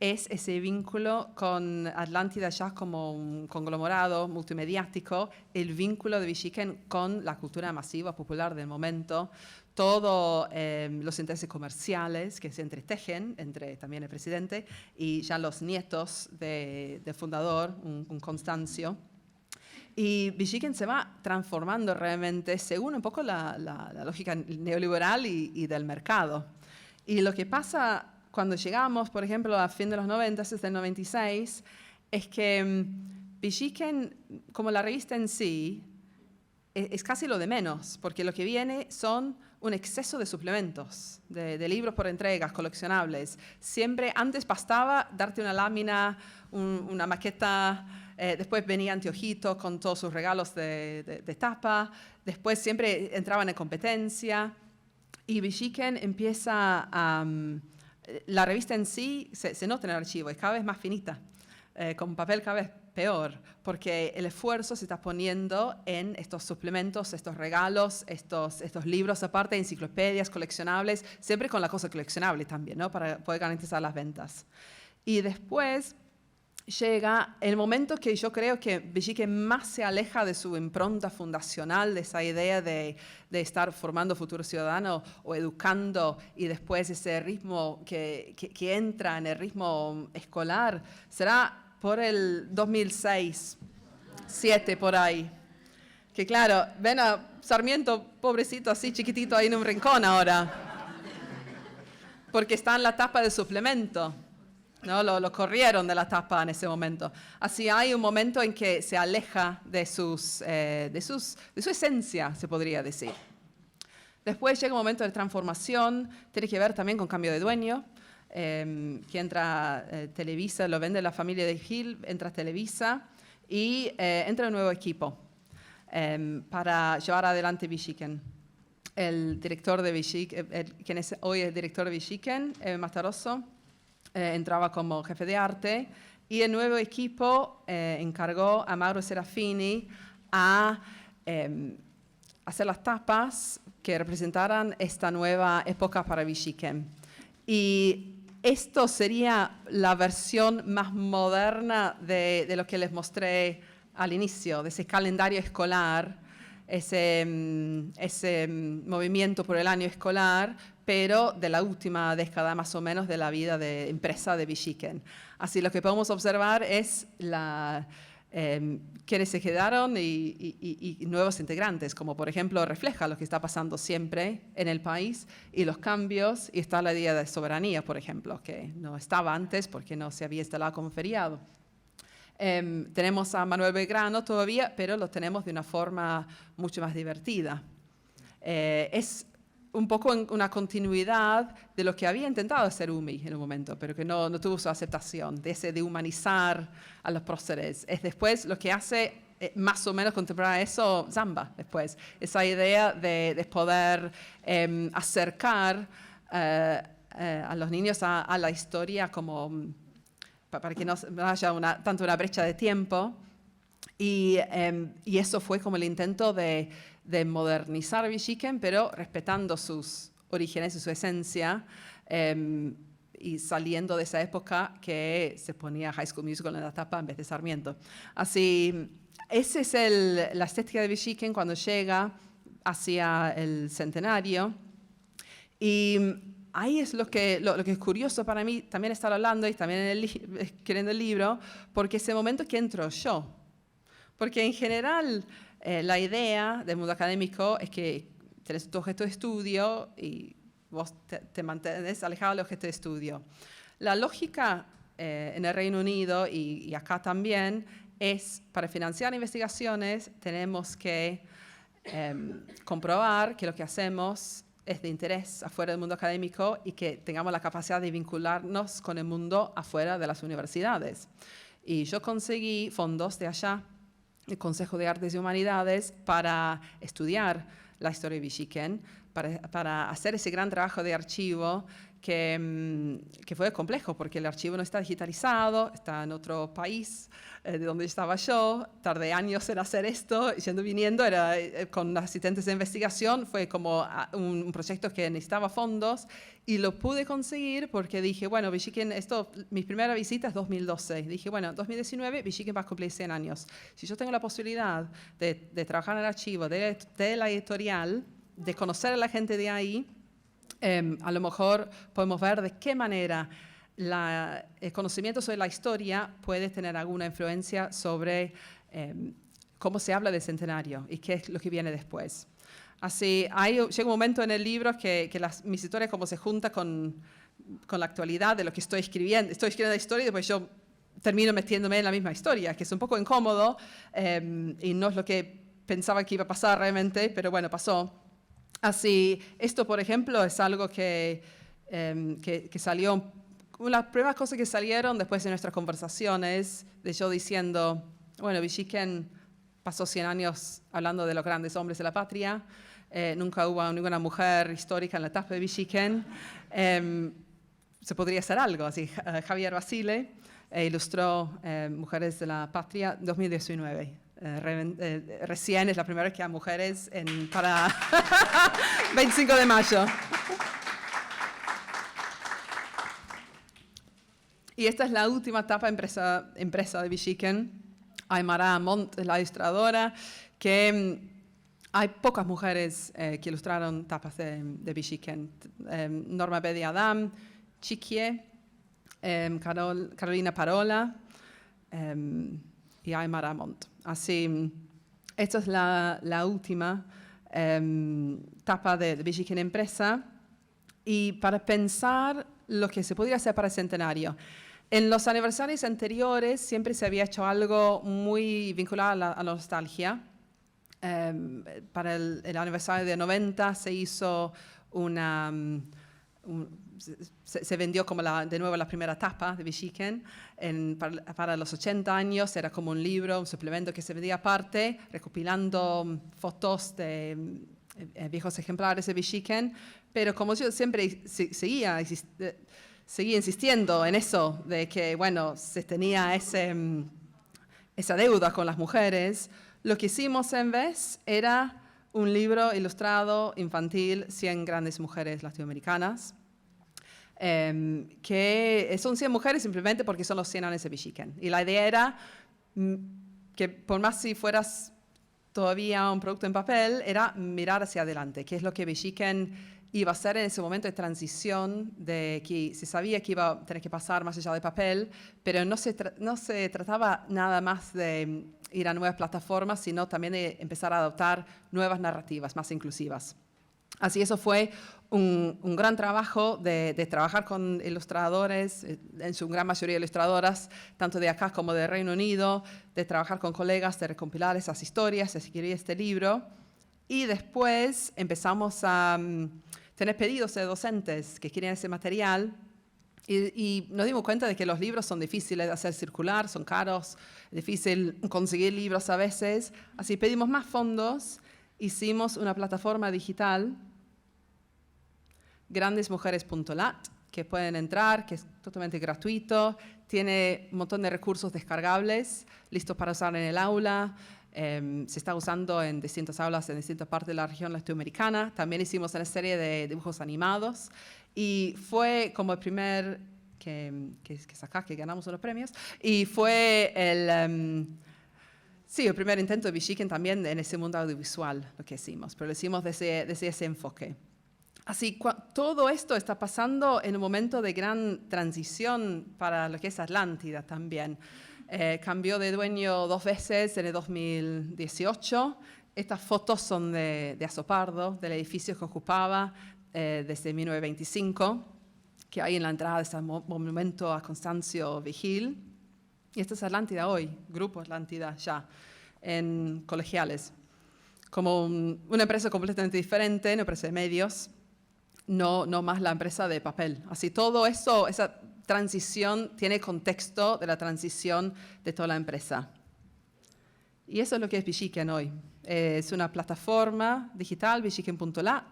es ese vínculo con Atlántida ya como un conglomerado multimediático, el vínculo de Belgique con la cultura masiva popular del momento, todos los intereses comerciales que se entretejen entre también el presidente y ya los nietos del fundador, un Constancio. Y Belgique se va transformando realmente según un poco la lógica neoliberal y del mercado. Y lo que pasa cuando llegamos, por ejemplo, a fin de los 90, desde el 96, es que Belgique, como la revista en sí, es casi lo de menos, porque lo que viene son un exceso de suplementos, de libros por entregas, coleccionables. Siempre, antes bastaba darte una lámina, una maqueta, después venía Anteojito con todos sus regalos de tapa, después siempre entraban en competencia, y Belgique empieza a... la revista en sí se nota en el archivo, es cada vez más finita, con papel cada vez peor, porque el esfuerzo se está poniendo en estos suplementos, estos regalos, estos libros aparte, enciclopedias, coleccionables, siempre con la cosa coleccionable también, ¿no? Para poder garantizar las ventas. Y después llega el momento que yo creo que Villiquen más se aleja de su impronta fundacional, de esa idea de estar formando futuro ciudadano o educando, y después ese ritmo que entra en el ritmo escolar, será por el 2006, 2007 por ahí. Que claro, ven a Sarmiento, pobrecito, así chiquitito ahí en un rincón ahora, porque está en la tapa del suplemento. ¿No? Lo corrieron de la tapa en ese momento. Así hay un momento en que se aleja de su esencia, se podría decir. Después llega un momento de transformación, tiene que ver también con cambio de dueño, que entra Televisa, lo vende la familia de Gil, entra Televisa y entra un nuevo equipo para llevar adelante Villiquen. El director de Villiquen, quien es hoy el director de Villiquen, Matarosso, entraba como jefe de arte, y el nuevo equipo encargó a Mauro Serafini a hacer las tapas que representaran esta nueva época para Villiquen. Y esto sería la versión más moderna de lo que les mostré al inicio, de ese calendario escolar, ese movimiento por el año escolar, pero de la última década más o menos de la vida de empresa de Villiquen. Así lo que podemos observar es quienes se quedaron y nuevos integrantes, como por ejemplo refleja lo que está pasando siempre en el país y los cambios, y está la Día de Soberanía, por ejemplo, que no estaba antes porque no se había instalado como feriado. Tenemos a Manuel Belgrano todavía, pero lo tenemos de una forma mucho más divertida. Es un poco una continuidad de lo que había intentado hacer UMI en un momento, pero que no tuvo su aceptación, de humanizar a los próceres. Es después lo que hace más o menos contemporáneo a eso Zamba, después. Esa idea de poder acercar a los niños a la historia como para que no haya tanto una brecha de tiempo. Y eso fue como el intento de modernizar Villiquen, pero respetando sus orígenes y su esencia, y saliendo de esa época que se ponía High School Musical en la tapa en vez de Sarmiento. Así, esa es la estética de Villiquen cuando llega hacia el centenario. Y ahí es lo que es curioso para mí también estar hablando y también escribiendo el libro, porque ese momento que entro yo. Porque en general la idea del mundo académico es que tienes tu objeto de estudio y vos te mantienes alejado del objeto de estudio. La lógica en el Reino Unido y acá también es, para financiar investigaciones tenemos que comprobar que lo que hacemos es de interés afuera del mundo académico y que tengamos la capacidad de vincularnos con el mundo afuera de las universidades. Y yo conseguí fondos de allá, el Consejo de Artes y Humanidades, para estudiar la historia de Villiquen, para hacer ese gran trabajo de archivo que fue complejo, porque el archivo no está digitalizado, está en otro país de donde estaba yo, tardé años en hacer esto, yendo y viniendo, era, con asistentes de investigación, fue como un proyecto que necesitaba fondos, y lo pude conseguir porque dije, bueno, Villiquen, mi primera visita es 2012, dije, bueno, en 2019 Villiquen va a cumplir 100 años. Si yo tengo la posibilidad de trabajar en el archivo, de la editorial, de conocer a la gente de ahí, a lo mejor podemos ver de qué manera el conocimiento sobre la historia puede tener alguna influencia sobre cómo se habla del centenario y qué es lo que viene después. Así, llega un momento en el libro que mis historias como se junta con la actualidad de lo que estoy escribiendo. Estoy escribiendo la historia y después yo termino metiéndome en la misma historia, que es un poco incómodo y no es lo que pensaba que iba a pasar realmente, pero bueno, pasó. Así, esto, por ejemplo, es algo que salió, las primeras cosas que salieron después de nuestras conversaciones, de yo diciendo, bueno, Villiquen pasó 100 años hablando de los grandes hombres de la patria, nunca hubo ninguna mujer histórica en la etapa de Villiquen, se podría hacer algo, así, Javier Basile, e ilustró Mujeres de la Patria 2019. Recién es la primera vez que hay mujeres para 25 de mayo. Y esta es la última etapa impresa de Villiquen. Aymara Montt es la ilustradora, que hay pocas mujeres que ilustraron tapas de Villiquen. Norma Bedi Adam, Chiquie, Carolina Parola y Aymara Montt. Así, esta es la última tapa de Villiquen impresa. Y para pensar lo que se podría hacer para el centenario. En los aniversarios anteriores siempre se había hecho algo muy vinculado a la nostalgia. Para el aniversario de 90 se hizo se vendió como de nuevo la primera tapa de Villiquen. Para los 80 años era como un libro, un suplemento que se vendía aparte, recopilando fotos de viejos ejemplares de Villiquen. Pero como yo siempre seguía insistiendo en eso, de que, bueno, se tenía esa deuda con las mujeres, lo que hicimos en vez era un libro ilustrado infantil, 100 grandes mujeres latinoamericanas, que son 100 mujeres simplemente porque son los 100 años de Villiquen. Y la idea era que por más si fueras todavía un producto en papel, era mirar hacia adelante, que es lo que Villiquen iba a ser en ese momento de transición, de que se sabía que iba a tener que pasar más allá de papel, pero no se trataba nada más de ir a nuevas plataformas, sino también de empezar a adoptar nuevas narrativas más inclusivas. Así eso fue un gran trabajo de trabajar con ilustradores, en su gran mayoría ilustradoras, tanto de acá como de Reino Unido, de trabajar con colegas, de recompilar esas historias, de escribir este libro. Y después empezamos a tener pedidos de docentes que querían ese material y nos dimos cuenta de que los libros son difíciles de hacer circular, son caros, es difícil conseguir libros a veces. Así pedimos más fondos, hicimos una plataforma digital, grandesmujeres.lat, que pueden entrar, que es totalmente gratuito, tiene un montón de recursos descargables, listos para usar en el aula. Se está usando en distintas aulas en distintas partes de la región latinoamericana. También hicimos una serie de dibujos animados y fue como el primer que ganamos unos premios y fue el primer intento de Villiquen también en ese mundo audiovisual, lo que hicimos, pero lo hicimos desde ese enfoque. Así, todo esto está pasando en un momento de gran transición para lo que es Atlántida también. Cambió de dueño 2 veces en el 2018. Estas fotos son de Azopardo, del edificio que ocupaba desde 1925, que hay en la entrada de este monumento a Constancio Vigil. Y esta es Atlántida hoy, Grupo Atlántida ya, en Colegiales. Como una empresa completamente diferente, una empresa de medios, no más la empresa de papel. Así todo eso, esa transición tiene contexto de la transición de toda la empresa. Y eso es lo que es Villiquen hoy. Es una plataforma digital, villiquen.lat,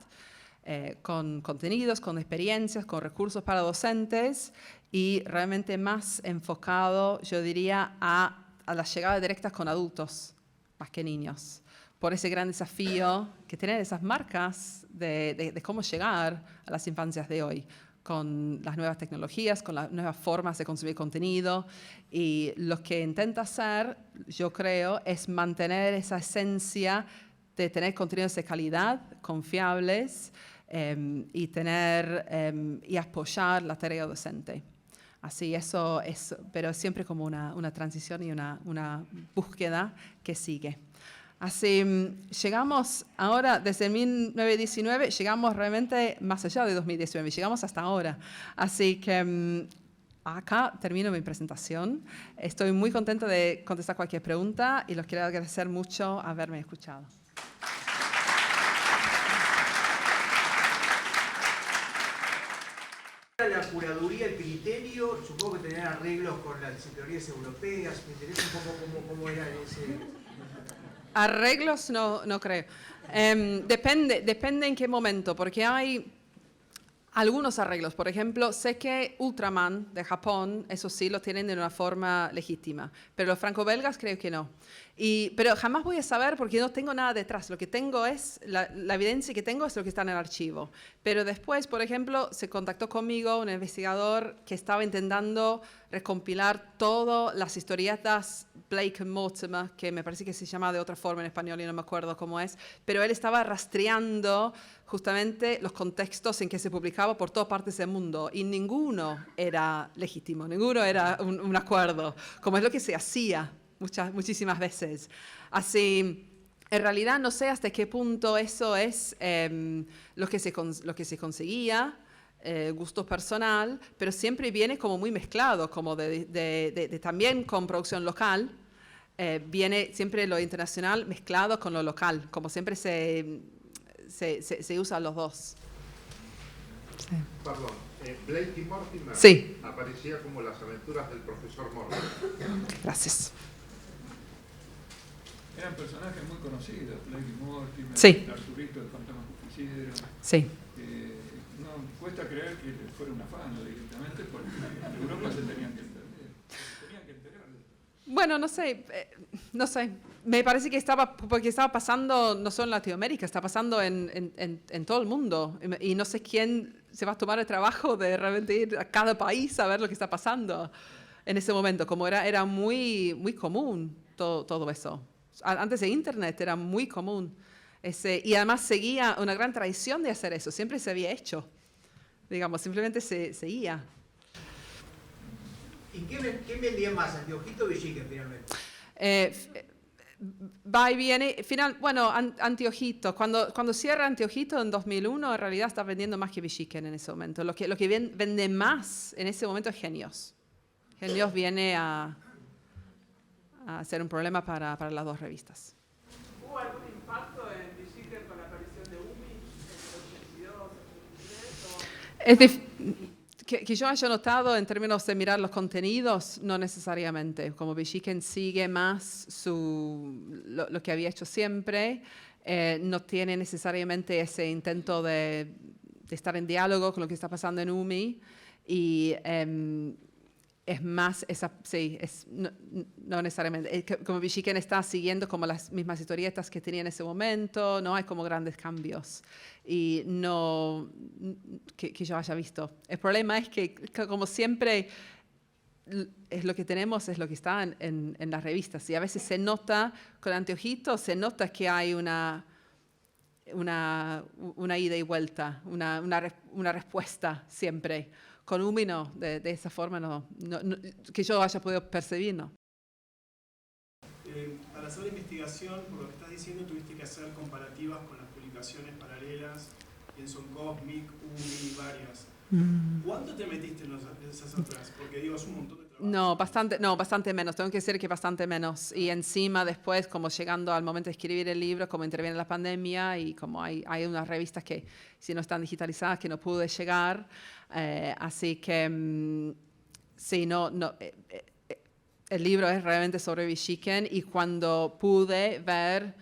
con contenidos, con experiencias, con recursos para docentes y realmente más enfocado, yo diría, a las llegadas directas con adultos, más que niños. Por ese gran desafío que tienen esas marcas de cómo llegar a las infancias de hoy, con las nuevas tecnologías, con las nuevas formas de consumir contenido. Y lo que intenta hacer, yo creo, es mantener esa esencia de tener contenidos de calidad, confiables, y apoyar la tarea docente. Así, eso es, pero es siempre como una transición y una búsqueda que sigue. Así, llegamos ahora, desde 1919, llegamos realmente más allá de 2019, llegamos hasta ahora. Así que acá termino mi presentación. Estoy muy contenta de contestar cualquier pregunta y los quiero agradecer mucho haberme escuchado. La curaduría, el criterio, supongo que tenían arreglos con las disciplinarías europeas. Me interesa un poco cómo era ese... Arreglos no creo. Depende en qué momento, porque hay Algunos arreglos, por ejemplo, sé que Ultraman de Japón, eso sí, lo tienen de una forma legítima, pero los franco-belgas creo que no. Pero jamás voy a saber porque no tengo nada detrás. Lo que tengo es, la evidencia que tengo es lo que está en el archivo. Pero después, por ejemplo, se contactó conmigo un investigador que estaba intentando recompilar todas las historietas Blake and Mortimer, que me parece que se llama de otra forma en español y no me acuerdo cómo es, pero él estaba rastreando justamente los contextos en que se publicaba por todas partes del mundo y ninguno era legítimo, ninguno era un acuerdo, como es lo que se hacía muchísimas veces. Así, en realidad no sé hasta qué punto eso es lo que se conseguía, gusto personal, pero siempre viene como muy mezclado, como también con producción local. Viene siempre lo internacional mezclado con lo local, como siempre se usan los dos. Sí. Perdón, Blake y Mortimer Sí. aparecía como las aventuras del profesor Mortimer. Gracias. Eran personajes muy conocidos, Blake y Mortimer, Sí. Arturito, el fantasma justiciero. Sí. No cuesta creer que fuera un afano directamente, porque en Europa se tenían que entender. Tenían que enterarlo. Bueno, no sé. Me parece que porque estaba pasando no solo en Latinoamérica, está pasando en todo el mundo. Y no sé quién se va a tomar el trabajo de realmente ir a cada país a ver lo que está pasando en ese momento. Como era muy, muy común todo eso. Antes de Internet era muy común. Y además seguía una gran tradición de hacer eso. Siempre se había hecho. Digamos, simplemente se seguía. ¿Y qué vendía más, Antiojito o Villiquen finalmente? Va y viene. Bueno, Antiojito. Cuando cierra Antiojito en 2001, en realidad está vendiendo más que Villiquen en ese momento. Lo que vende más en ese momento es Genios. Genios viene a ser un problema para las dos revistas. ¿Hubo algún impacto en Villiquen con la aparición de UMI en el 82, 83? Que yo haya notado en términos de mirar los contenidos, no necesariamente. Como Villiquen sigue más lo que había hecho siempre, no tiene necesariamente ese intento de estar en diálogo con lo que está pasando en UMI y es más, no necesariamente. Como Villiquen está siguiendo como las mismas historietas que tenía en ese momento, no hay como grandes cambios. Y no, que yo haya visto. El problema es que como siempre, es lo que tenemos, es lo que está en las revistas. Y a veces se nota, con Anteojito, se nota que hay una ida y vuelta, una respuesta siempre. Con UMI no, de esa forma no, que yo haya podido percibir, no. Para hacer la investigación, por lo que estás diciendo, tuviste que hacer comparativas con las publicaciones paralelas, pienso en Cosmic, UMI, varias. ¿Cuánto te metiste en esas otras? Porque digo, es un montón de trabajo. Bastante menos, tengo que decir que bastante menos. Y encima después, como llegando al momento de escribir el libro, como interviene la pandemia y como hay unas revistas que si no están digitalizadas que no pude llegar, así que sí, el libro es realmente sobre Villiquen y cuando pude ver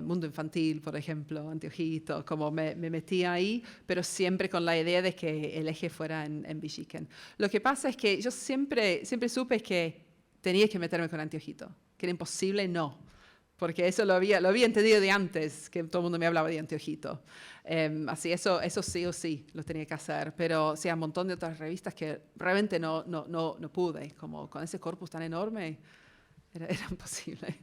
Mundo Infantil, por ejemplo, Anteojito, como me metí ahí, pero siempre con la idea de que el eje fuera en Villiquen. Lo que pasa es que yo siempre supe que tenía que meterme con Anteojito, que era imposible no, porque eso lo había entendido de antes, que todo el mundo me hablaba de Anteojito. Así, eso sí o sí lo tenía que hacer, pero sí, hay un montón de otras revistas que realmente no pude, como con ese corpus tan enorme, era imposible.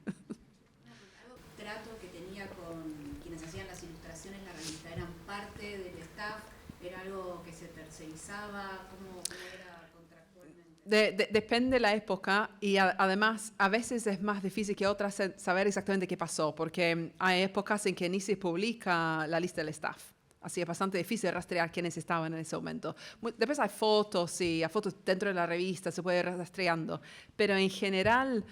Trato que tenía con quienes hacían las ilustraciones la revista, ¿eran parte del staff? ¿Era algo que se tercerizaba? ¿Cómo era contractualmente? Depende de la época y además a veces es más difícil que otras saber exactamente qué pasó, porque hay épocas en que ni se publica la lista del staff. Así es bastante difícil rastrear quiénes estaban en ese momento. Después hay fotos y hay fotos dentro de la revista, se puede ir rastreando, pero en general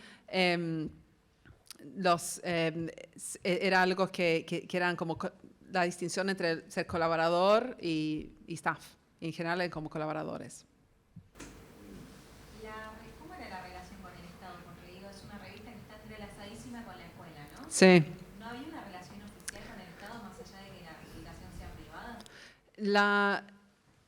era algo que eran como la distinción entre ser colaborador y staff. En general eran como colaboradores. ¿Cómo era la relación con el Estado? Porque digo, es una revista que está entrelazadísima con la escuela, ¿no? Sí. ¿No había una relación oficial con el Estado más allá de que la publicación sea privada?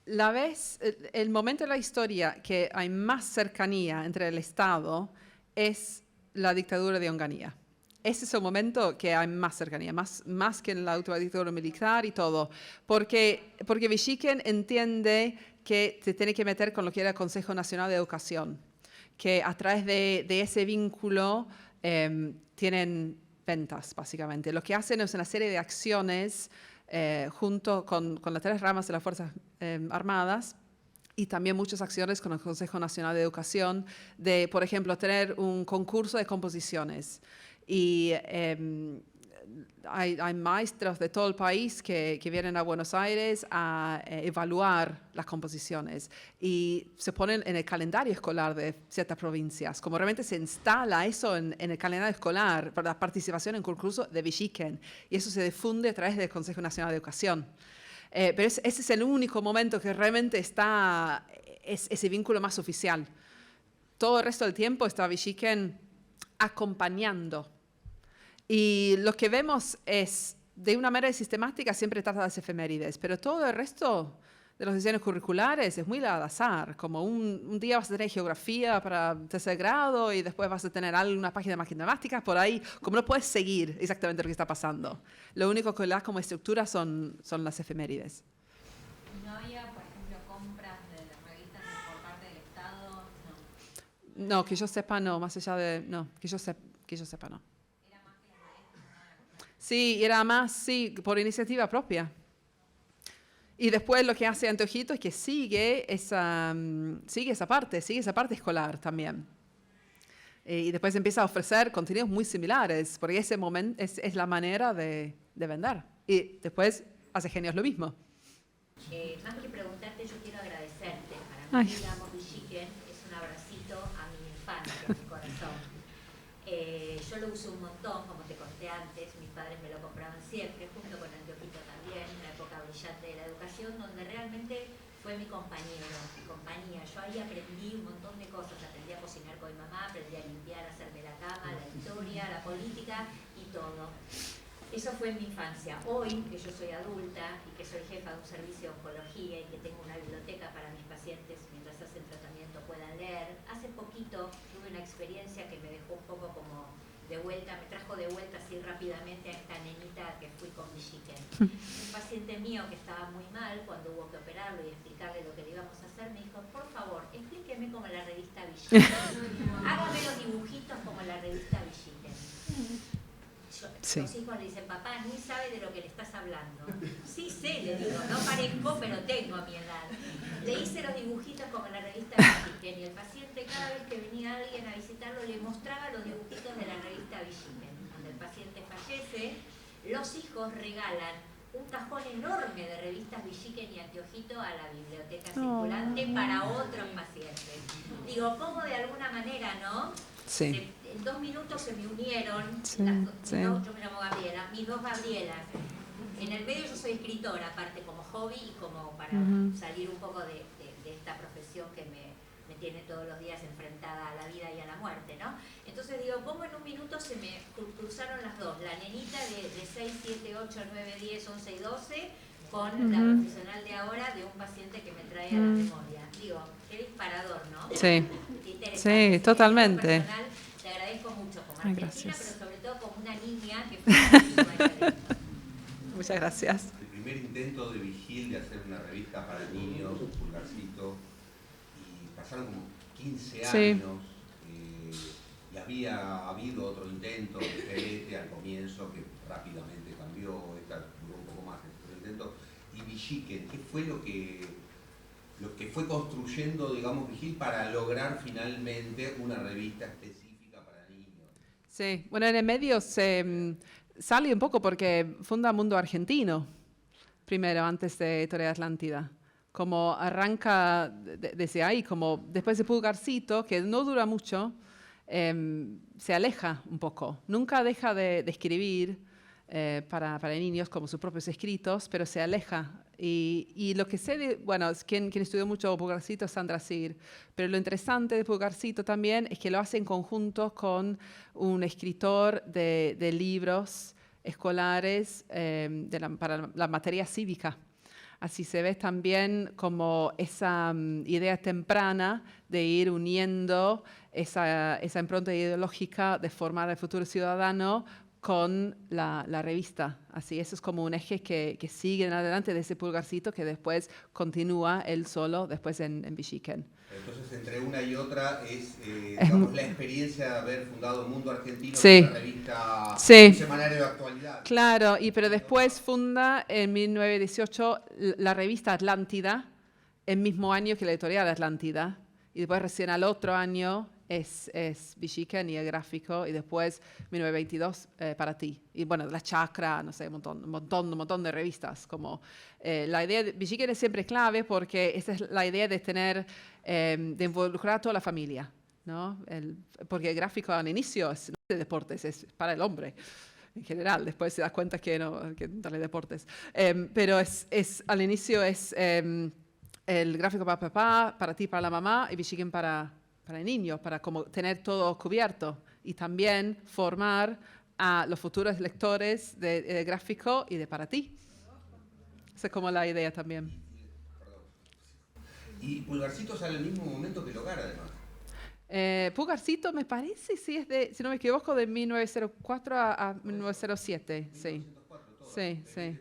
el momento de la historia que hay más cercanía entre el Estado es la dictadura de Onganía. Ese es el momento que hay más cercanía, más que en la última dictadura militar y todo, porque Villiquen entiende que se tiene que meter con lo que era el Consejo Nacional de Educación, que a través de ese vínculo tienen ventas, básicamente. Lo que hacen es una serie de acciones junto con las 3 ramas de las Fuerzas Armadas, y también muchas acciones con el Consejo Nacional de Educación, de, por ejemplo, tener un concurso de composiciones. Y hay maestros de todo el país que vienen a Buenos Aires a evaluar las composiciones y se ponen en el calendario escolar de ciertas provincias. Como realmente se instala eso en el calendario escolar para la participación en concurso de Villiquen, y eso se difunde a través del Consejo Nacional de Educación. Pero ese es el único momento que realmente está ese vínculo más oficial. Todo el resto del tiempo está Villiquen acompañando. Y lo que vemos es, de una manera sistemática, siempre trata de las efemérides, pero todo el resto de los diseños curriculares es muy al azar. Como un día vas a tener geografía para tercer grado y después vas a tener alguna página de matemáticas por ahí, como no puedes seguir exactamente lo que está pasando. Lo único que le da como estructura son las efemérides. ¿No había, por ejemplo, compras de las revistas por parte del Estado? No. No, que yo sepa no, más allá de... No, que yo sepa no. Sí, era más, sí, por iniciativa propia. Y después lo que hace Anteojito es que sigue esa parte escolar también. Y después empieza a ofrecer contenidos muy similares, porque ese momento es la manera de vender. Y después hace Genios lo mismo. Más que preguntarte, yo quiero agradecerte. Para mí, digamos, Villiquen es un abracito a mi infancia, a mi corazón. Yo lo uso un montón, como te conté antes, mis padres me lo compraban siempre, junto con Anteojito también, una época brillante de la educación, donde realmente fue mi compañero, mi compañía. Yo ahí aprendí un montón de cosas, aprendí a cocinar con mi mamá, aprendí a limpiar, a hacerme la cama, la historia, la política y todo. Eso fue en mi infancia. Hoy, que yo soy adulta y que soy jefa de un servicio de oncología y que tengo una biblioteca para mis pacientes mientras hacen tratamiento puedan leer, hace poquito tuve una experiencia que me dejó un poco como de vuelta, me trajo de vuelta así rápidamente a esta nenita que fui con Villiquen. Un paciente mío que estaba muy mal cuando hubo que operarlo y explicarle lo que le íbamos a hacer, me dijo, por favor, explíqueme como la revista Villiquen. Hágame los dibujitos como la revista Villiquen. Sí. Los hijos le dicen, papá, ni sabe de lo que le estás hablando. Sí sé, le digo, no parezco, pero tengo mi edad. Le hice los dibujitos como la revista Villiquen y el paciente, cada vez que venía alguien a visitarlo, le mostraba los dibujitos de la revista Villiquen. Cuando el paciente fallece, los hijos regalan un cajón enorme de revistas Villiquen y Anteojito a la biblioteca circulante para otros pacientes. Digo, ¿cómo de alguna manera, no? Sí. En 2 minutos se me unieron, Sí, yo me llamo Gabriela, mis 2 Gabrielas. En el medio yo soy escritora, aparte como hobby y como para salir un poco de esta profesión que me tiene todos los días enfrentada a la vida y a la muerte, ¿no? Entonces digo, ¿cómo en 1 minuto se me cruzaron las dos? La nenita de 6, 7, 8, 9, 10, 11 y 12 con la profesional de ahora de un paciente que me trae a la memoria. Digo, qué disparador, ¿no? Sí, sí, totalmente. Te agradezco mucho como argentina, gracias. pero sobre todo como una niña que fue Muchas gracias. El primer intento de Vigil de hacer una revista para niños, Pulgarcito, y pasaron como 15 años, y había habido otro intento de Pelete al comienzo que rápidamente cambió, esta duró un poco más este intento, y Villiquen, ¿qué fue lo que fue construyendo, digamos, Vigil para lograr finalmente una revista específica para niños? Sí, bueno, en el medio se sale un poco porque funda Mundo Argentino, primero, antes de Editorial Atlántida. Como arranca desde ahí, como después de Pulgarcito, que no dura mucho, se aleja un poco. Nunca deja de escribir para niños como sus propios escritos, pero se aleja. Y lo que sé, bueno, quien estudió mucho Pulgarcito es Sandra Sir, pero lo interesante de Pulgarcito también es que lo hace en conjunto con un escritor de libros escolares para la materia cívica. Así se ve también como esa idea temprana de ir uniendo esa impronta ideológica de formar el futuro ciudadano con la revista. Así, eso es como un eje que sigue en adelante de ese Pulgarcito que después continúa él solo después en Villiquen. Entonces, entre una y otra es digamos, la experiencia de haber fundado Mundo Argentino, sí, una revista, sí, un semanario de actualidad. Claro, pero después funda en 1918 la revista Atlántida, el mismo año que la editorial Atlántida, y después recién al otro año es Villiquen y el gráfico, y después 1922 Para Ti. Y bueno, La Chacra, no sé, un montón de revistas. Como, la idea de Villiquen es siempre clave porque esa es la idea de tener, de involucrar a toda la familia, ¿no? Porque el gráfico al inicio no es de deportes, es para el hombre. En general, después se da cuenta que no darle deportes. Pero al inicio es el gráfico para papá, Para Ti, para la mamá, y Villiquen para el niño, para como tener todo cubierto y también formar a los futuros lectores de gráfico y de Para Ti. Esa es como la idea también. Y Pulgarcito sale al mismo momento que el Hogar, además. Pulgarcito me parece, sí, es de, si no me equivoco, de 1904 a 1907. Sí. Sí, sí.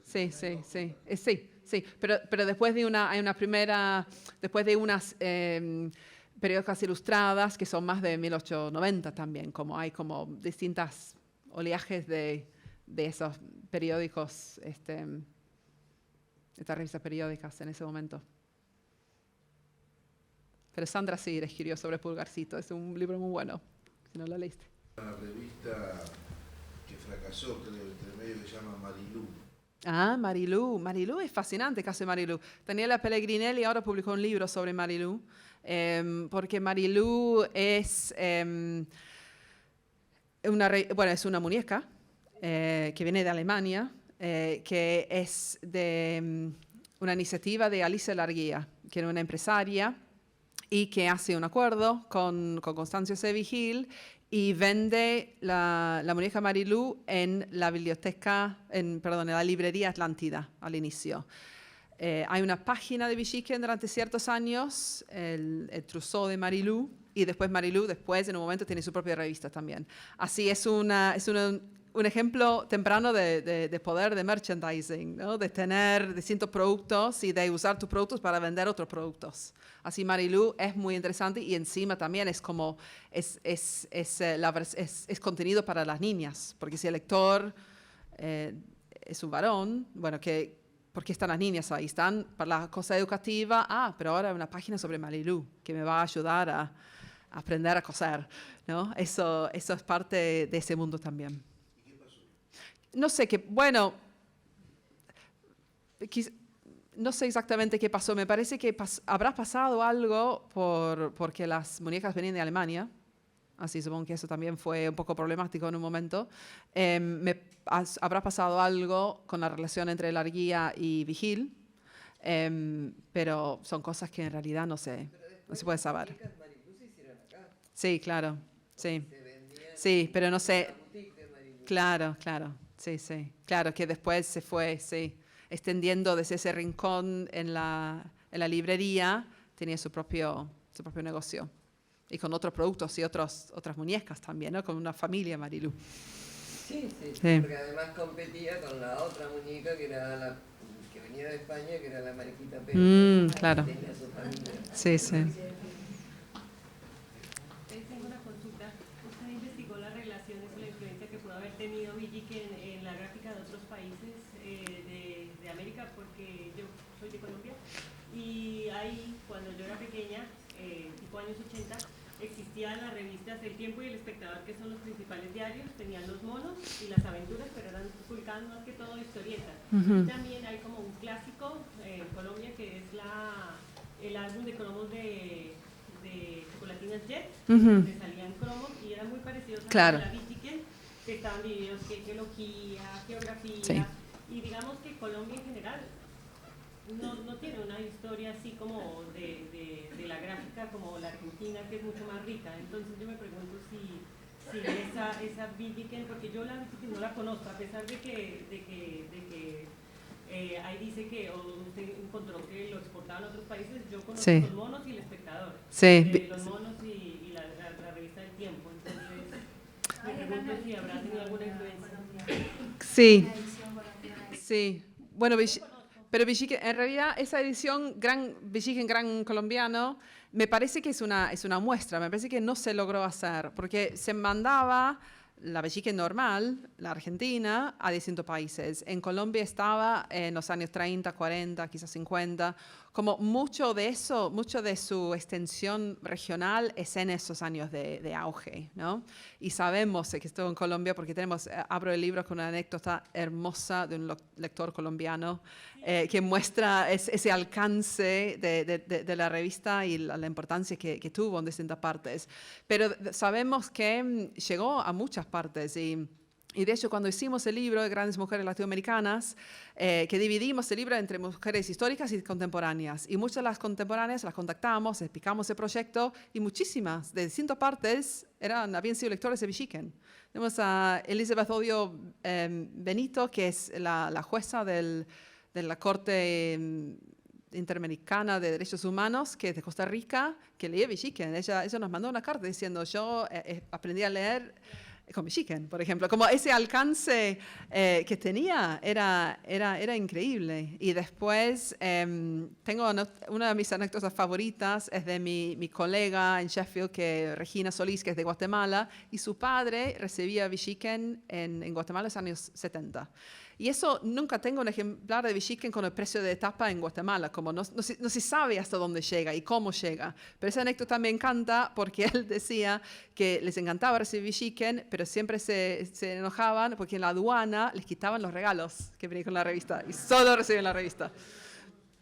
Sí, sí, sí. Sí, sí. Pero después de una primera, después de unas periódicas ilustradas que son más de 1890 también, como hay como distintas oleajes de esos periódicos, estas revistas periódicas en ese momento. Pero Sandra sí escribió sobre Pulgarcito, es un libro muy bueno, si no lo leíste. Una revista que fracasó, creo, entre medio, que se llama Marilú. Ah, Marilú. Marilú es fascinante, caso de Marilú. Daniela Pellegrinelli ahora publicó un libro sobre Marilú, porque Marilú es, es una muñeca que viene de Alemania, que es de una iniciativa de Alice Larguía, que era una empresaria y que hace un acuerdo con Constancio C. Vigil y vende la muñeca Marilú en la biblioteca, en la librería Atlántida al inicio. Hay una página de Villiquen durante ciertos años, el trousseau de Marilú, y después Marilú, en un momento, tiene su propia revista también. Así es un ejemplo temprano de poder de merchandising, ¿no? De tener distintos productos y de usar tus productos para vender otros productos. Así Marilú es muy interesante y encima también es como es contenido para las niñas, porque si el lector es un varón, bueno, ¿por qué están las niñas ahí? Están para la cosa educativa, pero ahora hay una página sobre Marilú que me va a ayudar a aprender a coser, ¿no? Eso es parte de ese mundo también. No sé no sé exactamente qué pasó. Me parece que habrá pasado algo porque las muñecas venían de Alemania. Así supongo que eso también fue un poco problemático en un momento. Habrá pasado algo con la relación entre Larguía y Vigil, pero son cosas que en realidad no se puede saber. Sí, claro. Sí, sí, pero no sé. Claro. Sí. Claro que después se fue, extendiendo desde ese rincón en la librería, tenía su propio negocio. Y con otros productos y otras muñecas también, ¿no? Con una familia Marilú. Sí, porque además competía con la otra muñeca que era que venía de España, que era la Mariquita Pérez. Claro. Tenía su familia. Sí. Tengo una consulta. ¿Usted investigó las relaciones y la influencia que pudo haber tenido Villiquen en la gráfica de otros países de América? Porque yo soy de Colombia y ahí, cuando yo era pequeña, tipo años 80, existían las revistas El Tiempo y El Espectador, que son los principales diarios, tenían los monos y las aventuras, pero publicaban más que todo historietas. Y también hay como un clásico en Colombia que es el álbum de cromos de Chocolatinas Jet, que salían cromos y eran muy parecidos a la Villiquen, que estaban divididos que geología, geografía, y digamos que Colombia en general no tiene una historia así como de la gráfica como la Argentina, que es mucho más rica. Entonces yo me pregunto si esa Villiquen, porque yo la Villiquen no la conozco, a pesar de que ahí dice que usted encontró que lo exportaban a otros países. Yo conozco Sí. Los Monos y El Espectador. Sí. Los Monos y la revista del Tiempo. Entonces, me pregunto si habrá tenido alguna influencia. Sí. Sí. Bueno, pero Villiquen, en realidad esa edición Villiquen Gran Colombiano, me parece que es una muestra, me parece que no se logró hacer, porque se mandaba la Villiquen normal, la Argentina, a distintos países. En Colombia estaba en los años 30, 40, quizás 50, como mucho de su extensión regional es en esos años de auge, ¿no? Y sabemos que estuvo en Colombia porque abro el libro con una anécdota hermosa de un lector colombiano que muestra ese alcance de la revista y la importancia que tuvo en distintas partes. Pero sabemos que llegó a muchas partes y de hecho, cuando hicimos el libro de Grandes Mujeres Latinoamericanas, que dividimos el libro entre mujeres históricas y contemporáneas, y muchas de las contemporáneas las contactamos, explicamos el proyecto, y muchísimas de distintas partes habían sido lectores de Villiquen. Tenemos a Elizabeth Odio Benito, que es la jueza de la Corte Interamericana de Derechos Humanos, que es de Costa Rica, que leía Villiquen. Ella nos mandó una carta diciendo, yo aprendí a leer con Villiquen, por ejemplo. Como ese alcance que tenía era increíble. Y después tengo una de mis anécdotas favoritas, es de mi colega en Sheffield, Regina Solís, que es de Guatemala, y su padre recibía Villiquen en Guatemala en los años 70. Y eso, nunca tengo un ejemplar de Villiquen con el precio de tapa en Guatemala, como no se sabe hasta dónde llega y cómo llega. Pero esa anécdota me encanta porque él decía que les encantaba recibir Villiquen, pero siempre se enojaban porque en la aduana les quitaban los regalos que venían con la revista y solo recibían la revista.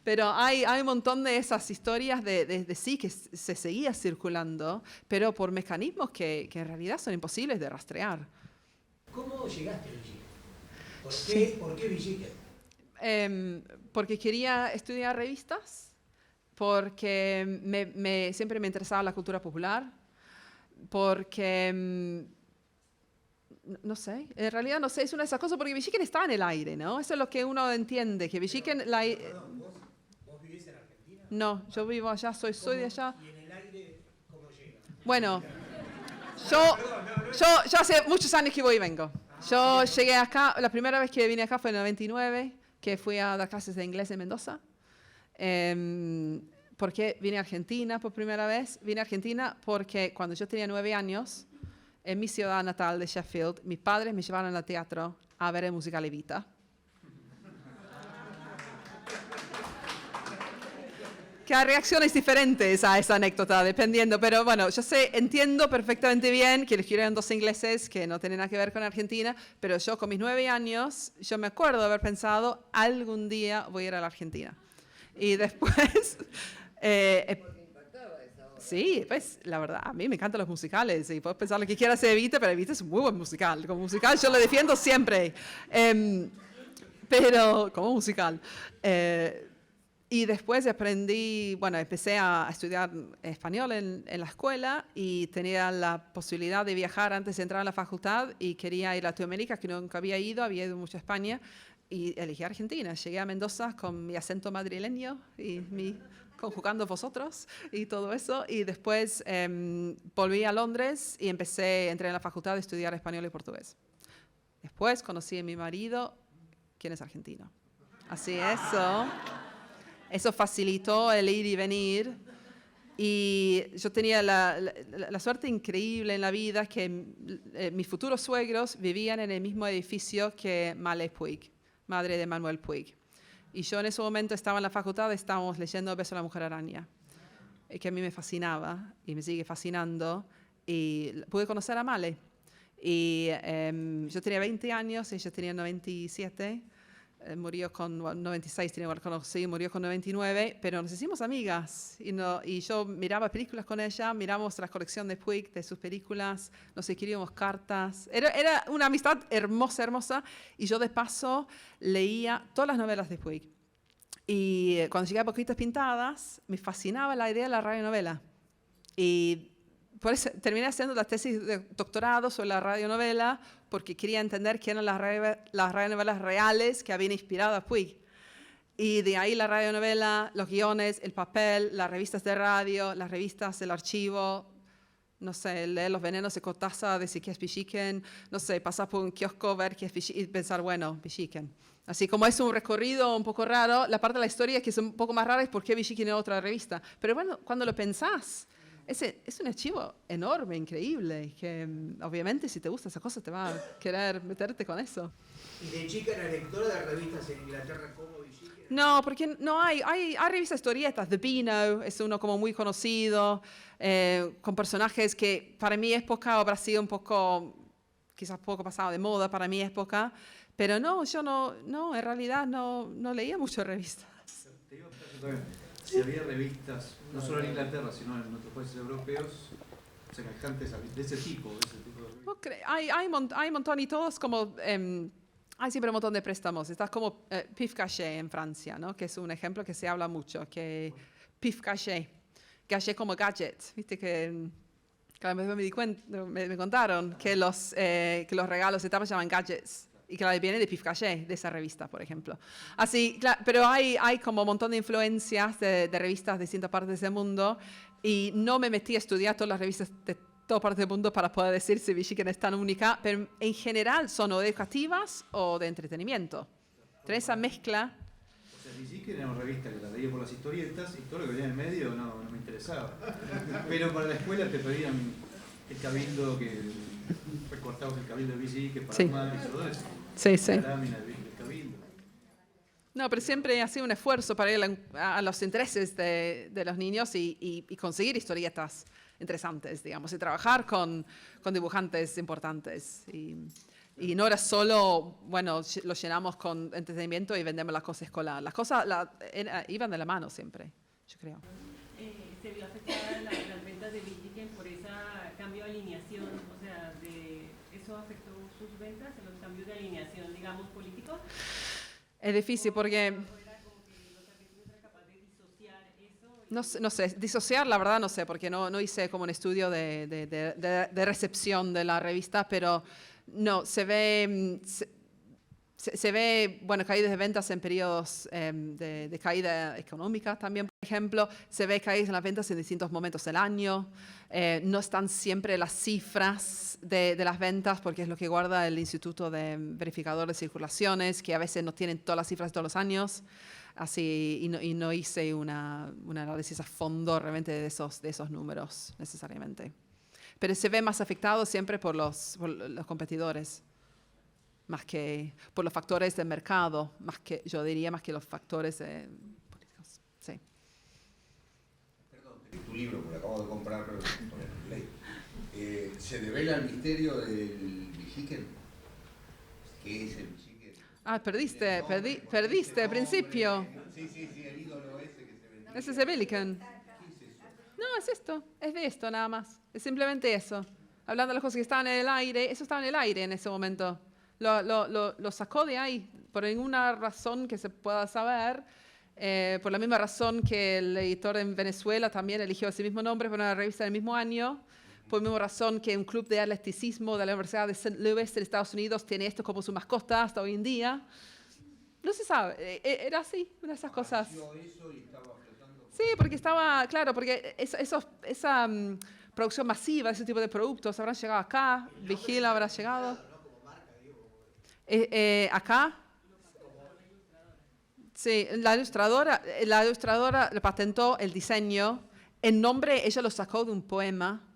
Pero hay un montón de esas historias de sí que se seguía circulando, pero por mecanismos que en realidad son imposibles de rastrear. ¿Cómo llegaste a Villiquen? ¿Por qué Villiquen? Porque quería estudiar revistas, porque siempre me interesaba la cultura popular, porque, no sé, en realidad no sé, es una de esas cosas, porque Villiquen está en el aire, ¿no? Eso es lo que uno entiende, que Villiquen... Perdón, ¿vos vivís en Argentina? No, yo vivo allá, soy de allá. ¿Y en el aire cómo llega? Bueno, yo hace muchos años que voy y vengo. Yo llegué acá, la primera vez que vine acá fue en el 99, que fui a dar clases de inglés en Mendoza. ¿Por qué vine a Argentina por primera vez? Vine a Argentina porque cuando yo tenía 9 años, en mi ciudad natal de Sheffield, mis padres me llevaron al teatro a ver el musical Evita. Que hay reacciones diferentes a esa anécdota, dependiendo, pero bueno, entiendo perfectamente bien que eligieron 2 ingleses que no tienen nada que ver con Argentina, pero yo con mis 9 años, yo me acuerdo de haber pensado, algún día voy a ir a la Argentina. Y después... sí, pues la verdad, a mí me encantan los musicales y puedes pensar lo que quieras de Evita, pero Evita es un muy buen musical. Como musical yo lo defiendo siempre, pero como musical... Y después empecé a estudiar español en la escuela y tenía la posibilidad de viajar antes de entrar a la facultad y quería ir a Latinoamérica, que nunca había ido mucho a España, y elegí Argentina. Llegué a Mendoza con mi acento madrileño y conjugando vosotros y todo eso, y después volví a Londres y entré en la facultad de estudiar español y portugués. Después conocí a mi marido, quien es argentino. Así eso facilitó el ir y venir. Y yo tenía la suerte increíble en la vida que mis futuros suegros vivían en el mismo edificio que Malé Puig, madre de Manuel Puig. Y yo en ese momento estaba en la facultad, estábamos leyendo Beso a la Mujer Araña, que a mí me fascinaba y me sigue fascinando. Y pude conocer a Malé. Y yo tenía 20 años, ella tenía 97. Murió con 96, murió con 99, pero nos hicimos amigas y yo miraba películas con ella, miramos la colección de Puig, de sus películas, nos escribíamos cartas. Era una amistad hermosa, y yo de paso leía todas las novelas de Puig. Y cuando llegué a Boquitas Pintadas, me fascinaba la idea de la radionovela. Y por eso terminé haciendo la tesis de doctorado sobre la radionovela, porque quería entender qué eran las radionovelas reales que habían inspirado a Puig. Y de ahí la radionovela, los guiones, el papel, las revistas de radio, las revistas, el archivo, no sé, leer Los venenos de Cortázar, decir qué es Villiquen, no sé, pasar por un kiosco, ver qué es Villiquen y pensar, bueno, Villiquen. Así como es un recorrido un poco raro, la parte de la historia que es un poco más rara es por qué Villiquen es otra revista. Pero bueno, cuando lo pensás, es un archivo enorme, increíble, que obviamente si te gusta esa cosa te va a querer meterte con eso. ¿Y de chica era lectora de revistas en Inglaterra como Villiquen? No, porque no hay revistas historietas. The Beano es uno como muy conocido, con personajes que para mi época habrá sido un poco, quizás poco pasado de moda para mi época, pero no, yo no, en realidad no leía mucho revistas. Te iba a preguntar si había revistas, no solo en Inglaterra, sino en otros países europeos, semejantes de ese tipo de revistas. Hay un montón y todos como... hay siempre un montón de préstamos. Está como Pif Caché en Francia, ¿no? Que es un ejemplo que se habla mucho, que Pif Caché, Caché como gadget, viste que cada vez me di cuenta, me contaron que los regalos de tapa se llaman gadgets y que viene de Pif Caché, de esa revista, por ejemplo. Así, claro, pero hay como un montón de influencias de revistas de distintas partes del mundo y no me metí a estudiar todas las revistas de toda parte del mundo para poder decir si Villiquen es tan única, pero en general son o educativas o de entretenimiento. Entre esa mezcla... O sea, Villiquen era una revista que la leía por las historietas y todo lo que venía en el medio no me interesaba. Pero para la escuela te pedían el cabildo, que recortabas el cabildo de Villiquen para armar y todo eso. Sí. La lámina del cabildo. No, pero siempre ha sido un esfuerzo para ir a los intereses de los niños y conseguir historietas interesantes, digamos, y trabajar con dibujantes importantes. Y no era solo, bueno, lo llenamos con entretenimiento y vendemos la cosa escolar. Las cosas iban de la mano siempre, yo creo. ¿Se vio afectada las ventas de Villiquen por ese cambio de alineación? O sea, ¿eso afectó sus ventas, los cambios de alineación, digamos, políticos? Es difícil porque... No sé, disociar la verdad no sé, porque no hice como un estudio de recepción de la revista, pero no, se ve, bueno, caídas de ventas en periodos de caída económica también, por ejemplo, se ve caídas en las ventas en distintos momentos del año, no están siempre las cifras de las ventas, porque es lo que guarda el Instituto de Verificador de Circulaciones, que a veces no tienen todas las cifras todos los años. Así, y no hice un análisis a fondo realmente de esos números necesariamente. Pero se ve más afectado siempre por los competidores, más que por los factores del mercado, yo diría más que los factores políticos. Sí. Perdón, tu libro, porque lo acabo de comprar, pero leí. ¿Se devela el misterio del Villiquen? ¿Qué es el Villiquen? Perdiste al principio. Sí, el ídolo ese que se vendió. Ese es el Villiquen. No, es esto, es de esto nada más. Es simplemente eso. Hablando de las cosas que estaban en el aire, eso estaba en el aire en ese momento. Lo sacó de ahí, por ninguna razón que se pueda saber, por la misma razón que el editor en Venezuela también eligió ese mismo nombre para una revista del mismo año, por la misma razón que un club de atleticismo de la Universidad de St. Louis en Estados Unidos tiene esto como su mascota hasta hoy en día. No se sabe, era así, una de esas cosas. Sí, porque estaba, claro, porque esa producción masiva, ese tipo de productos habrán llegado acá, Vigil habrá llegado. Acá. Sí, la ilustradora le patentó el diseño. El nombre ella lo sacó de un poema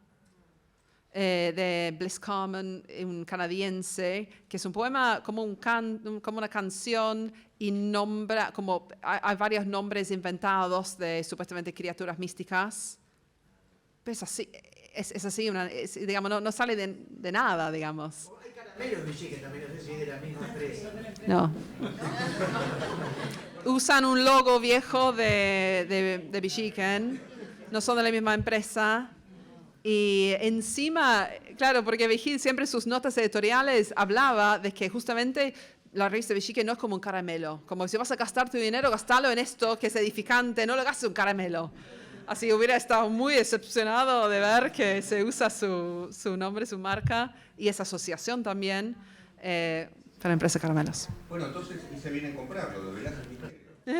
de Bliss Carman, un canadiense, que es un poema como una canción y nombra, como hay varios nombres inventados de supuestamente criaturas místicas. Pero es así, digamos, no sale de nada, digamos. Hay caramelos Villiquen también, no sé si es de la misma empresa. No. Usan un logo viejo de Villiquen, no son de la misma empresa. Y encima, claro, porque Vigil siempre en sus notas editoriales hablaba de que justamente la revista Villiquen no es como un caramelo. Como si vas a gastar tu dinero, gastalo en esto que es edificante, no lo gastes un caramelo. Así hubiera estado muy decepcionado de ver que se usa su nombre, su marca y esa asociación también para la empresa Caramelos. Bueno, entonces, ¿y se viene a comprarlo? ¿Deberás el misterio? Ay.